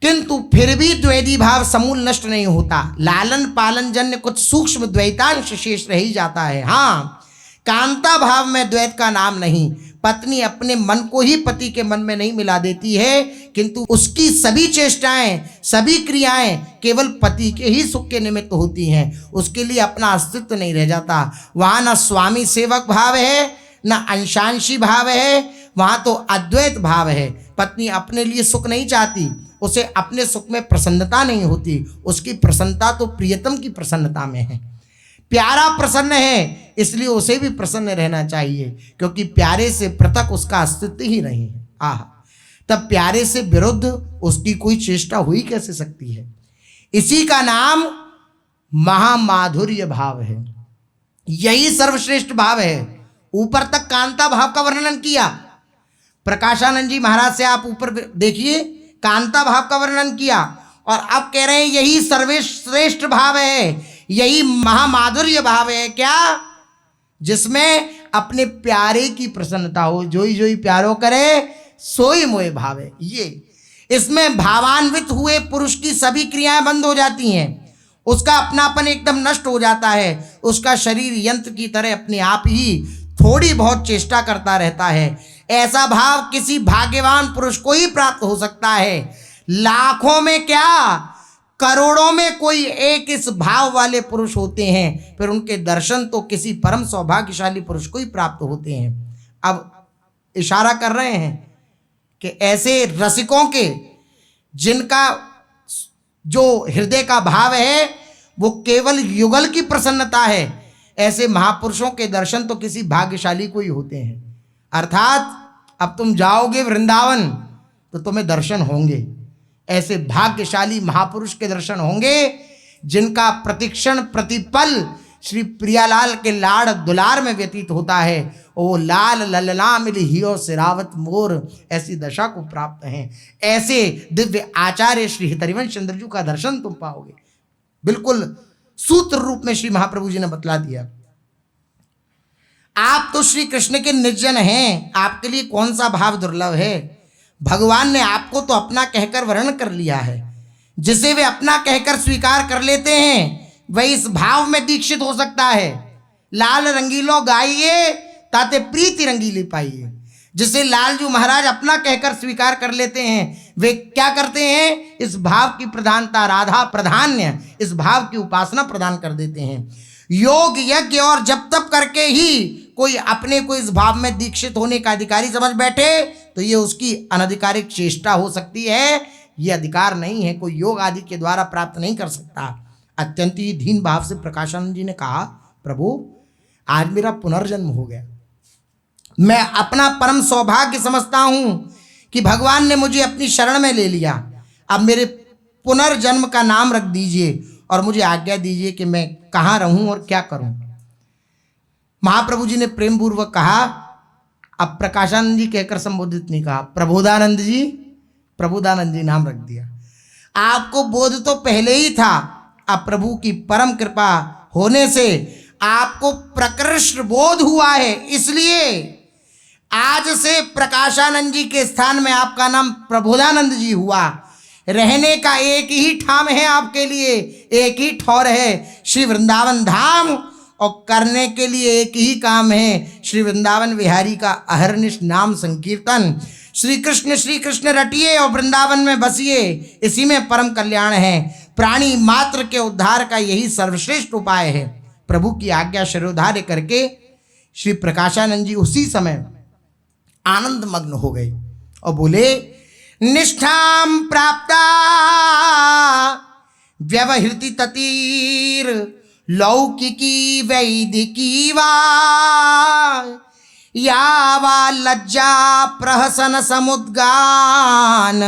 किंतु फिर भी द्वैधी भाव समूल नष्ट नहीं होता। लालन पालन जन्य कुछ सूक्ष्म द्वैतांश शेष रह ही जाता है। हाँ, कांता भाव में द्वैत का नाम नहीं। पत्नी अपने मन को ही पति के मन में नहीं मिला देती है, किंतु उसकी सभी चेष्टाएं, सभी क्रियाएं केवल पति के ही सुख के निमित्त होती हैं। उसके लिए अपना अस्तित्व नहीं रह जाता। वहाँ न स्वामी सेवक भाव है, न अंशांशी भाव है, वहाँ तो अद्वैत भाव है। पत्नी अपने लिए सुख नहीं चाहती, उसे अपने सुख में प्रसन्नता नहीं होती। उसकी प्रसन्नता तो प्रियतम की प्रसन्नता में है। प्यारा प्रसन्न है, इसलिए उसे भी प्रसन्न रहना चाहिए, क्योंकि प्यारे से पृथक उसका अस्तित्व ही नहीं है। आह, तब प्यारे से विरुद्ध उसकी कोई चेष्टा हुई कैसे सकती है। इसी का नाम महामाधुर्य भाव है। यही सर्वश्रेष्ठ भाव है। ऊपर तक कांता भाव का वर्णन किया, प्रकाशानंद जी महाराज से आप ऊपर देखिए, कांता भाव का वर्णन किया, और अब कह रहे हैं यही सर्वश्रेष्ठ भाव है, यही महामाधुर्य भाव है। क्या? जिसमें अपने प्यारे की प्रसन्नता हो। जोई जोई प्यारो करे सोई मोए भावे। ये इसमें भावान्वित हुए पुरुष की सभी क्रियाएं बंद हो जाती हैं। उसका अपनापन एकदम नष्ट हो जाता है। उसका शरीर यंत्र की तरह अपने आप ही थोड़ी बहुत चेष्टा करता रहता है। ऐसा भाव किसी भाग्यवान पुरुष को ही प्राप्त हो सकता है। लाखों में क्या, करोड़ों में कोई एक इस भाव वाले पुरुष होते हैं, फिर उनके दर्शन तो किसी परम सौभाग्यशाली पुरुष को ही प्राप्त होते हैं। अब इशारा कर रहे हैं कि ऐसे रसिकों के जिनका जो हृदय का भाव है वो केवल युगल की प्रसन्नता है, ऐसे महापुरुषों के दर्शन तो किसी भाग्यशाली को ही होते हैं। अर्थात अब तुम जाओगे वृंदावन तो तुम्हें दर्शन होंगे। ऐसे भाग्यशाली महापुरुष के दर्शन होंगे जिनका प्रतिक्षण प्रतिपल श्री प्रियालाल के लाड़ दुलार में व्यतीत होता है। ओ लाल ललना मिल हियो सिरावत मोर, ऐसी दशा को प्राप्त हैं। ऐसे दिव्य आचार्य श्री हितरिवंश चंद्र जी का दर्शन तुम पाओगे। बिल्कुल सूत्र रूप में श्री महाप्रभु जी ने बतला दिया। आप तो श्री कृष्ण के निर्जन हैं, आपके लिए कौन सा भाव दुर्लभ है। भगवान ने आपको तो अपना कहकर वर्णन कर लिया है। जिसे वे अपना कहकर स्वीकार कर लेते हैं वही इस भाव में दीक्षित हो सकता है। लाल रंगीलो गाइए ताते प्रीति रंगीली पाइए। जिसे लालजू महाराज अपना कहकर स्वीकार कर लेते हैं वे क्या करते हैं, इस भाव की प्रधानता, राधा प्राधान्य, इस भाव की उपासना प्रदान कर देते हैं। योग यज्ञ और जप तप करके ही कोई अपने को इस भाव में दीक्षित होने का अधिकारी समझ बैठे तो ये उसकी अनधिकारिक चेष्टा हो सकती है। ये अधिकार नहीं है, कोई योग आदि के द्वारा प्राप्त नहीं कर सकता। अत्यंत ही दीन भाव से प्रकाशानंद जी ने कहा, प्रभु आज मेरा पुनर्जन्म हो गया। मैं अपना परम सौभाग्य समझता हूं कि भगवान ने मुझे अपनी शरण में ले लिया। अब मेरे पुनर्जन्म का नाम रख दीजिए और मुझे आज्ञा दीजिए कि मैं कहाँ रहूं और क्या करूं। महाप्रभु जी ने प्रेम पूर्वक कहा, अब प्रकाशानंद जी कहकर संबोधित नहीं कहा, प्रबोधानंद जी, प्रबोधानंद जी नाम रख दिया। आपको बोध तो पहले ही था, अब प्रभु की परम कृपा होने से आपको प्रकृष्ट बोध हुआ है, इसलिए आज से प्रकाशानंद जी के स्थान में आपका नाम प्रबोधानंद जी हुआ। रहने का एक ही ठाम है आपके लिए, एक ही ठौर है श्री वृंदावन धाम, और करने के लिए एक ही काम है श्री वृंदावन विहारी का अहरनिश नाम संकीर्तन। श्री कृष्ण रटिए और वृंदावन में बसिए, इसी में परम कल्याण है। प्राणी मात्र के उद्धार का यही सर्वश्रेष्ठ उपाय है। प्रभु की आज्ञा शिरोधार्य करके श्री प्रकाशानंद जी उसी समय आनंद मग्न हो गए और बोले, निष्ठाम प्राप्ता व्यवहृति ततीर लौकिकी वैदिकी वा या वा लज्जा प्रहसन समुद्गान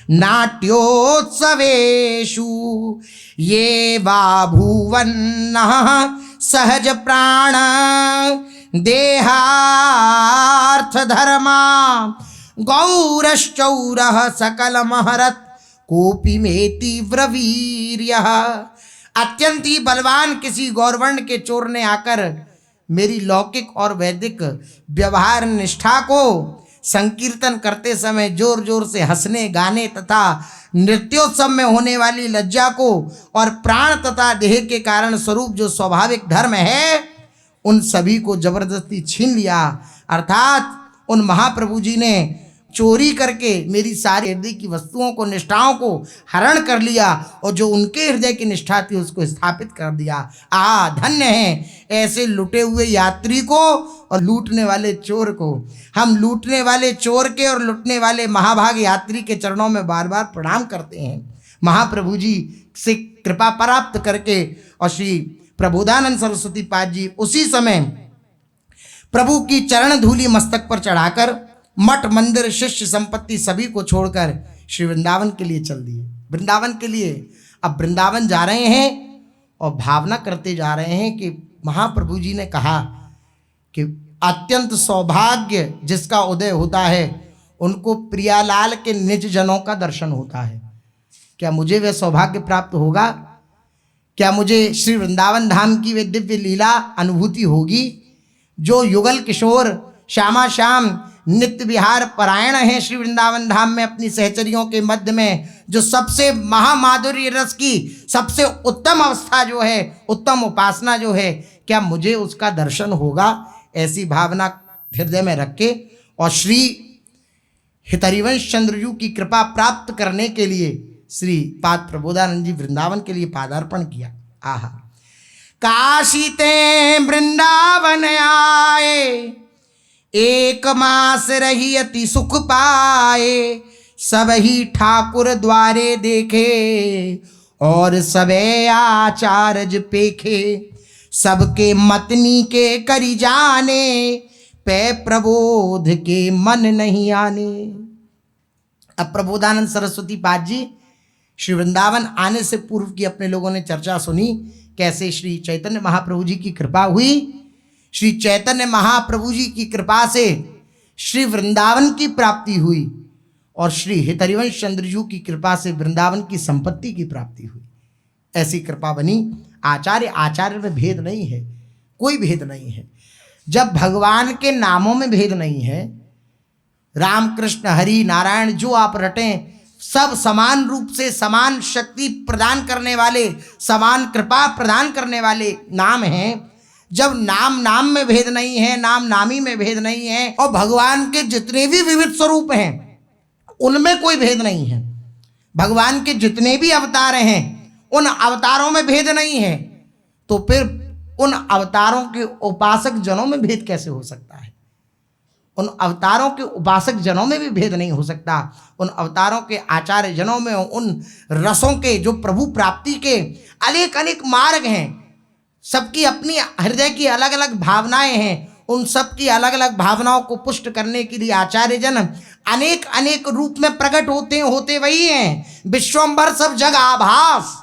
नाट्योत्सवेषु ये वा भुवन्नः सहज प्राण देहार्थ धर्मा गौरश्चौरः सकलमहरत् कोपि मे तीव्र वीर्यः। अत्यंत ही बलवान किसी गौरवर्ण के चोर ने आकर मेरी लौकिक और वैदिक व्यवहार निष्ठा को संकीर्तन करते समय जोर जोर से हंसने गाने तथा नृत्योत्सव में होने वाली लज्जा को और प्राण तथा देह के कारण स्वरूप जो स्वाभाविक धर्म है उन सभी को जबरदस्ती छीन लिया। अर्थात उन महाप्रभु जी ने चोरी करके मेरी सारी हृदय की वस्तुओं को निष्ठाओं को हरण कर लिया और जो उनके हृदय की निष्ठा थी उसको स्थापित कर दिया। धन्य है ऐसे लुटे हुए यात्री को और लूटने वाले चोर को। हम लूटने वाले चोर के और लूटने वाले महाभाग यात्री के चरणों में बार बार प्रणाम करते हैं। महाप्रभु जी से कृपा प्राप्त करके और श्री प्रबोधानंद सरस्वती पाद जी उसी समय प्रभु की चरण धूलि मस्तक पर चढ़ाकर मठ मंदिर शिष्य संपत्ति सभी को छोड़कर श्री वृंदावन के लिए चल दिए। वृंदावन के लिए अब वृंदावन जा रहे हैं और भावना करते जा रहे हैं कि महाप्रभु जी ने कहा कि अत्यंत सौभाग्य जिसका उदय होता है उनको प्रियालाल के निज जनों का दर्शन होता है। क्या मुझे वह सौभाग्य प्राप्त होगा? क्या मुझे श्री वृंदावन धाम की वे दिव्य लीला अनुभूति होगी? जो युगल किशोर श्यामा श्याम नित्य विहार परायण है श्री वृंदावन धाम में अपनी सहचरियों के मध्य में, जो सबसे महामाधुर्य रस की सबसे उत्तम अवस्था जो है, उत्तम उपासना जो है, क्या मुझे उसका दर्शन होगा? ऐसी भावना हृदय में रख के और श्री हितरिवंश चंद्रजू की कृपा प्राप्त करने के लिए श्री पाद प्रबोधानंद जी वृंदावन के लिए पादार्पण किया। आहा, काशी ते वृंदावन आए, एक मास रही अति सुख पाए, सब ही ठाकुर द्वारे देखे, और सबे आचार्य पेखे, सबके मतनी के करी जाने, पे प्रबोध के मन नहीं आने। अब प्रबोधानंद सरस्वती पाद जी श्री वृंदावन आने से पूर्व की अपने लोगों ने चर्चा सुनी, कैसे श्री चैतन्य महाप्रभु जी की कृपा हुई। श्री चैतन्य महाप्रभु जी की कृपा से श्री वृंदावन की प्राप्ति हुई और श्री हितरिवंश चंद्रजू की कृपा से वृंदावन की संपत्ति की प्राप्ति हुई। ऐसी कृपा बनी। आचार्य में भेद नहीं है, कोई भेद नहीं है। जब भगवान के नामों में भेद नहीं है, राम कृष्ण हरि नारायण जो आप रटें सब समान रूप से समान शक्ति प्रदान करने वाले, समान कृपा प्रदान करने वाले नाम हैं। जब नाम में भेद नहीं है, नामी में भेद नहीं है, और भगवान के जितने भी विविध स्वरूप हैं उनमें कोई भेद नहीं है, भगवान के जितने भी अवतार हैं उन अवतारों में भेद नहीं है, तो फिर उन अवतारों के उपासक जनों में भेद कैसे हो सकता है? उन अवतारों के उपासक जनों में भी भेद नहीं हो सकता। उन अवतारों के आचार्य जनों में उन रसों के जो प्रभु प्राप्ति के अनेक मार्ग हैं, सबकी अपनी हृदय की अलग अलग भावनाएं हैं, उन सब की अलग अलग भावनाओं को पुष्ट करने के लिए आचार्य जन अनेक रूप में प्रकट होते वही हैं। विश्वम्भर सब जग आभास,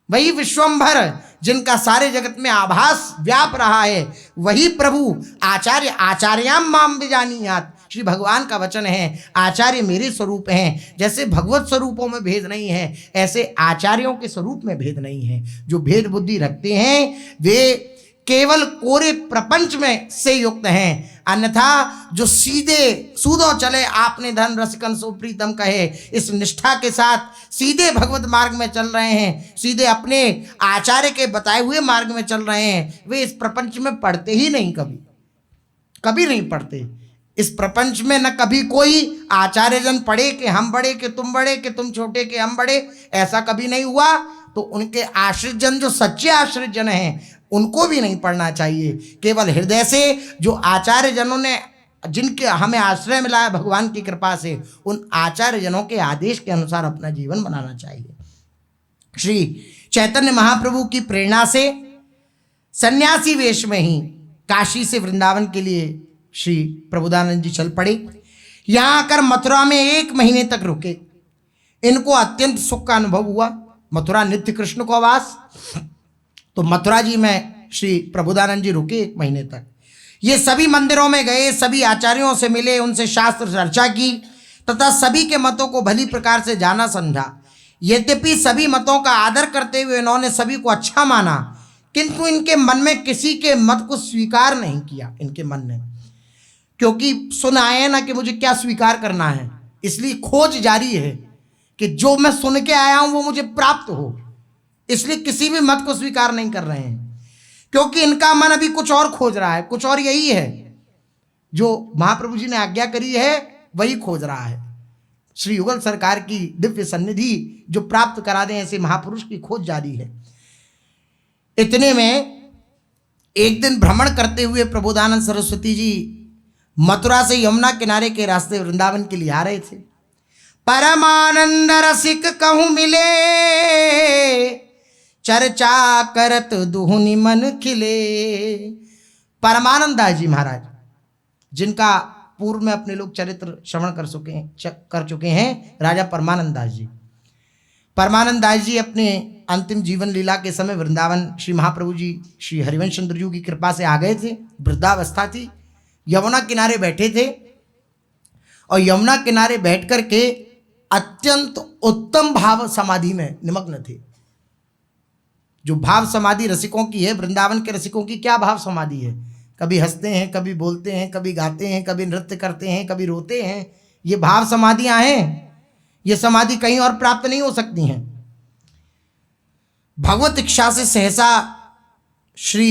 वही विश्वम्भर जिनका सारे जगत में आभास व्याप रहा है, वही प्रभु आचार्याम माम विजानीयात। श्री भगवान का वचन है, आचार्य मेरे स्वरूप हैं। जैसे भगवत स्वरूपों में भेद नहीं है, ऐसे आचार्यों के स्वरूप में भेद नहीं है। जो भेद बुद्धि रखते हैं वे केवल कोरे प्रपंच में से युक्त हैं, अन्यथा जो सीधे सूदो चले आपने धन रसिकन सो प्रीतम कहे, इस निष्ठा के साथ सीधे भगवत मार्ग में चल रहे हैं, सीधे अपने आचार्य के बताए हुए मार्ग में चल रहे हैं, वे इस प्रपंच में पढ़ते ही नहीं, कभी नहीं पढ़ते। इस प्रपंच में न कभी कोई आचार्य जन पढ़े कि हम बड़े कि तुम बड़े, कि तुम छोटे कि हम बड़े, ऐसा कभी नहीं हुआ। तो उनके आश्रित जन जो सच्चे आश्रित जन हैं उनको भी नहीं पढ़ना चाहिए। केवल हृदय से जो आचार्य जनों ने, जिनके हमें आश्रय मिला है भगवान की कृपा से, उन आचार्य जनों के आदेश के अनुसार अपना जीवन बनाना चाहिए। श्री चैतन्य महाप्रभु की प्रेरणा से सन्यासी वेश में ही काशी से वृंदावन के लिए श्री प्रबोधानंद जी चल पड़े। यहाँ आकर मथुरा में 1 महीने तक रुके। इनको अत्यंत सुख का अनुभव हुआ। मथुरा नित्य कृष्ण को आवास। तो मथुरा जी में श्री प्रबोधानंद जी रुके 1 महीने तक। ये सभी मंदिरों में गए, सभी आचार्यों से मिले, उनसे शास्त्र चर्चा की तथा सभी के मतों को भली प्रकार से जाना समझा। यद्यपि सभी मतों का आदर करते हुए इन्होंने सभी को अच्छा माना, किंतु इनके मन में किसी के मत को स्वीकार नहीं किया। इनके मन ने, क्योंकि सुन आए ना कि मुझे क्या स्वीकार करना है, इसलिए खोज जारी है कि जो मैं सुन के आया हूं वो मुझे प्राप्त हो। इसलिए किसी भी मत को स्वीकार नहीं कर रहे हैं, क्योंकि इनका मन अभी कुछ और खोज रहा है। कुछ और यही है जो महाप्रभु जी ने आज्ञा करी है, वही खोज रहा है। श्री युगल सरकार की दिव्य सन्निधि जो प्राप्त करा दें, ऐसे महापुरुष की खोज जारी है। इतने में एक दिन भ्रमण करते हुए प्रबोधानंद सरस्वती जी मथुरा से यमुना किनारे के रास्ते वृंदावन के लिए आ रहे थे। परमानंद रसिक कहूं मिले, चर्चा करत दुहुनि मन खिले। परमानंद दास जी महाराज, जिनका पूर्व में अपने लोग चरित्र श्रवण कर चुके हैं, राजा परमानंद दास जी। परमानंद दास जी अपने अंतिम जीवन लीला के समय वृंदावन श्री महाप्रभु जी श्री हरिवंश चंद्र जी की कृपा से आ गए थे। वृद्धावस्था थी, यमुना किनारे बैठे थे और यमुना किनारे बैठ कर के अत्यंत उत्तम भाव समाधि में निमग्न थे। जो भाव समाधि रसिकों की है, वृंदावन के रसिकों की क्या भाव समाधि है। कभी हंसते हैं, कभी बोलते हैं, कभी गाते हैं, कभी नृत्य करते हैं, कभी रोते हैं। ये भाव समाधियां हैं। ये समाधि कहीं और प्राप्त नहीं हो सकती हैं। भगवत इच्छा से सहसा श्री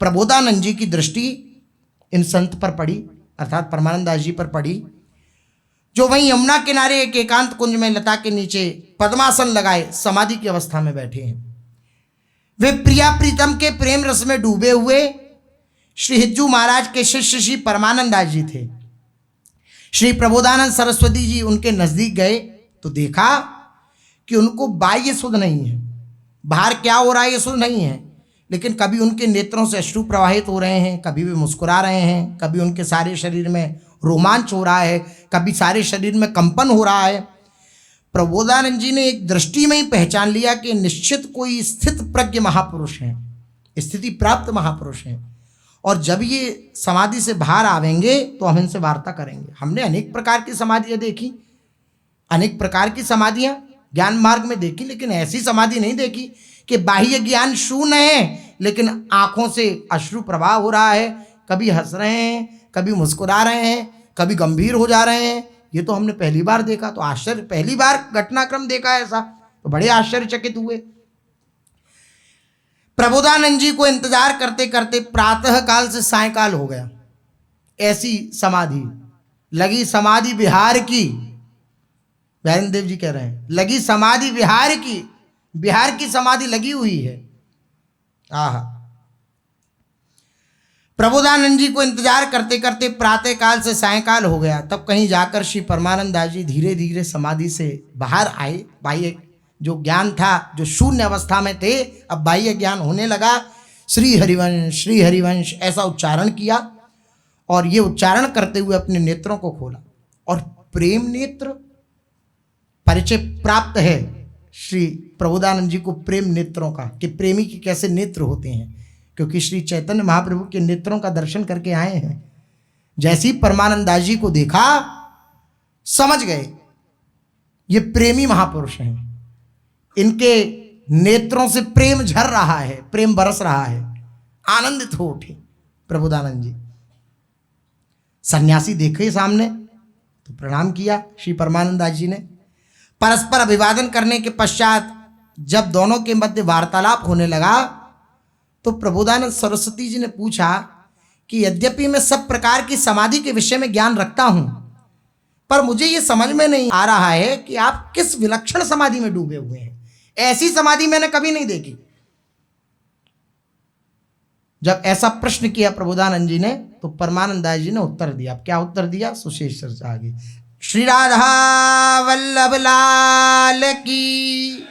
प्रबोधानंद जी की दृष्टि इन संत पर पड़ी, अर्थात परमानंद दास जी पर पड़ी, जो वहीं यमुना किनारे एक एकांत कुंज में लता के नीचे पद्मासन लगाए समाधि की अवस्था में बैठे हैं। वे प्रिया प्रीतम के प्रेम रस में डूबे हुए श्री हिज्जू महाराज के शिष्य श्री परमानंद दास जी थे। श्री प्रबोधानंद सरस्वती जी उनके नजदीक गए तो देखा कि उनको बाह्य सुध नहीं है, बाहर क्या हो रहा है ये सुध नहीं है, लेकिन कभी उनके नेत्रों से अश्रु प्रवाहित हो रहे हैं, कभी वे मुस्कुरा रहे हैं, कभी उनके सारे शरीर में रोमांच हो रहा है, कभी सारे शरीर में कंपन हो रहा है। प्रबोधानंद जी ने एक दृष्टि में ही पहचान लिया कि निश्चित कोई स्थित प्रज्ञ महापुरुष हैं, स्थिति प्राप्त महापुरुष हैं, और जब ये समाधि से बाहर आवेंगे तो हम इनसे वार्ता करेंगे। हमने अनेक प्रकार की समाधियाँ देखी, अनेक प्रकार की समाधियाँ ज्ञान मार्ग में देखी, लेकिन ऐसी समाधि नहीं देखी कि बाह्य ज्ञान शून्य है लेकिन आंखों से अश्रु प्रवाह हो रहा है, कभी हंस रहे हैं, कभी मुस्कुरा रहे हैं, कभी गंभीर हो जा रहे हैं। ये तो हमने पहली बार देखा। तो आश्चर्य, पहली बार घटनाक्रम देखा ऐसा, तो बड़े आश्चर्यचकित हुए। प्रबोधानंद जी को इंतजार करते करते प्रातः काल से सायकाल हो गया। ऐसी समाधि लगी, समाधि बिहार की। वैरन देव जी कह रहे हैं लगी समाधि बिहार की, बिहार की समाधि लगी हुई है। आहा, प्रबोधानंद जी को इंतजार करते करते प्रातः काल से सायकाल हो गया। तब कहीं जाकर श्री परमानंद दास जी धीरे धीरे समाधि से बाहर आए। बाह्य जो ज्ञान था, जो शून्य अवस्था में थे, अब बाह्य ज्ञान होने लगा। श्री हरिवंश ऐसा उच्चारण किया, और ये उच्चारण करते हुए अपने नेत्रों को खोला। और प्रेम नेत्र परिचय प्राप्त है श्री प्रबोधानंद जी को प्रेम नेत्रों का, कि प्रेमी के कैसे नेत्र होते हैं, क्योंकि श्री चैतन्य महाप्रभु के नेत्रों का दर्शन करके आए हैं। जैसे ही परमानंद दास जी को देखा, समझ गए ये प्रेमी महापुरुष हैं। इनके नेत्रों से प्रेम झर रहा है, प्रेम बरस रहा है। आनंदित हो उठे प्रबोधानंद जी। सन्यासी देखे सामने तो प्रणाम किया श्री परमानंद दास जी ने। परस्पर अभिवादन करने के पश्चात जब दोनों के मध्य वार्तालाप होने लगा, तो प्रबोधानंद सरस्वती जी ने पूछा कि यद्यपि मैं सब प्रकार की समाधि के विषय में ज्ञान रखता हूं, पर मुझे ये समझ में नहीं आ रहा है कि आप किस विलक्षण समाधि में डूबे हुए हैं। ऐसी समाधि मैंने कभी नहीं देखी। जब ऐसा प्रश्न किया प्रबोधानंद जी ने, तो परमानंद दास जी ने उत्तर दिया। क्या उत्तर दिया, सुशेष चर्चा आगे। श्री राधा वल्लभ लाल की।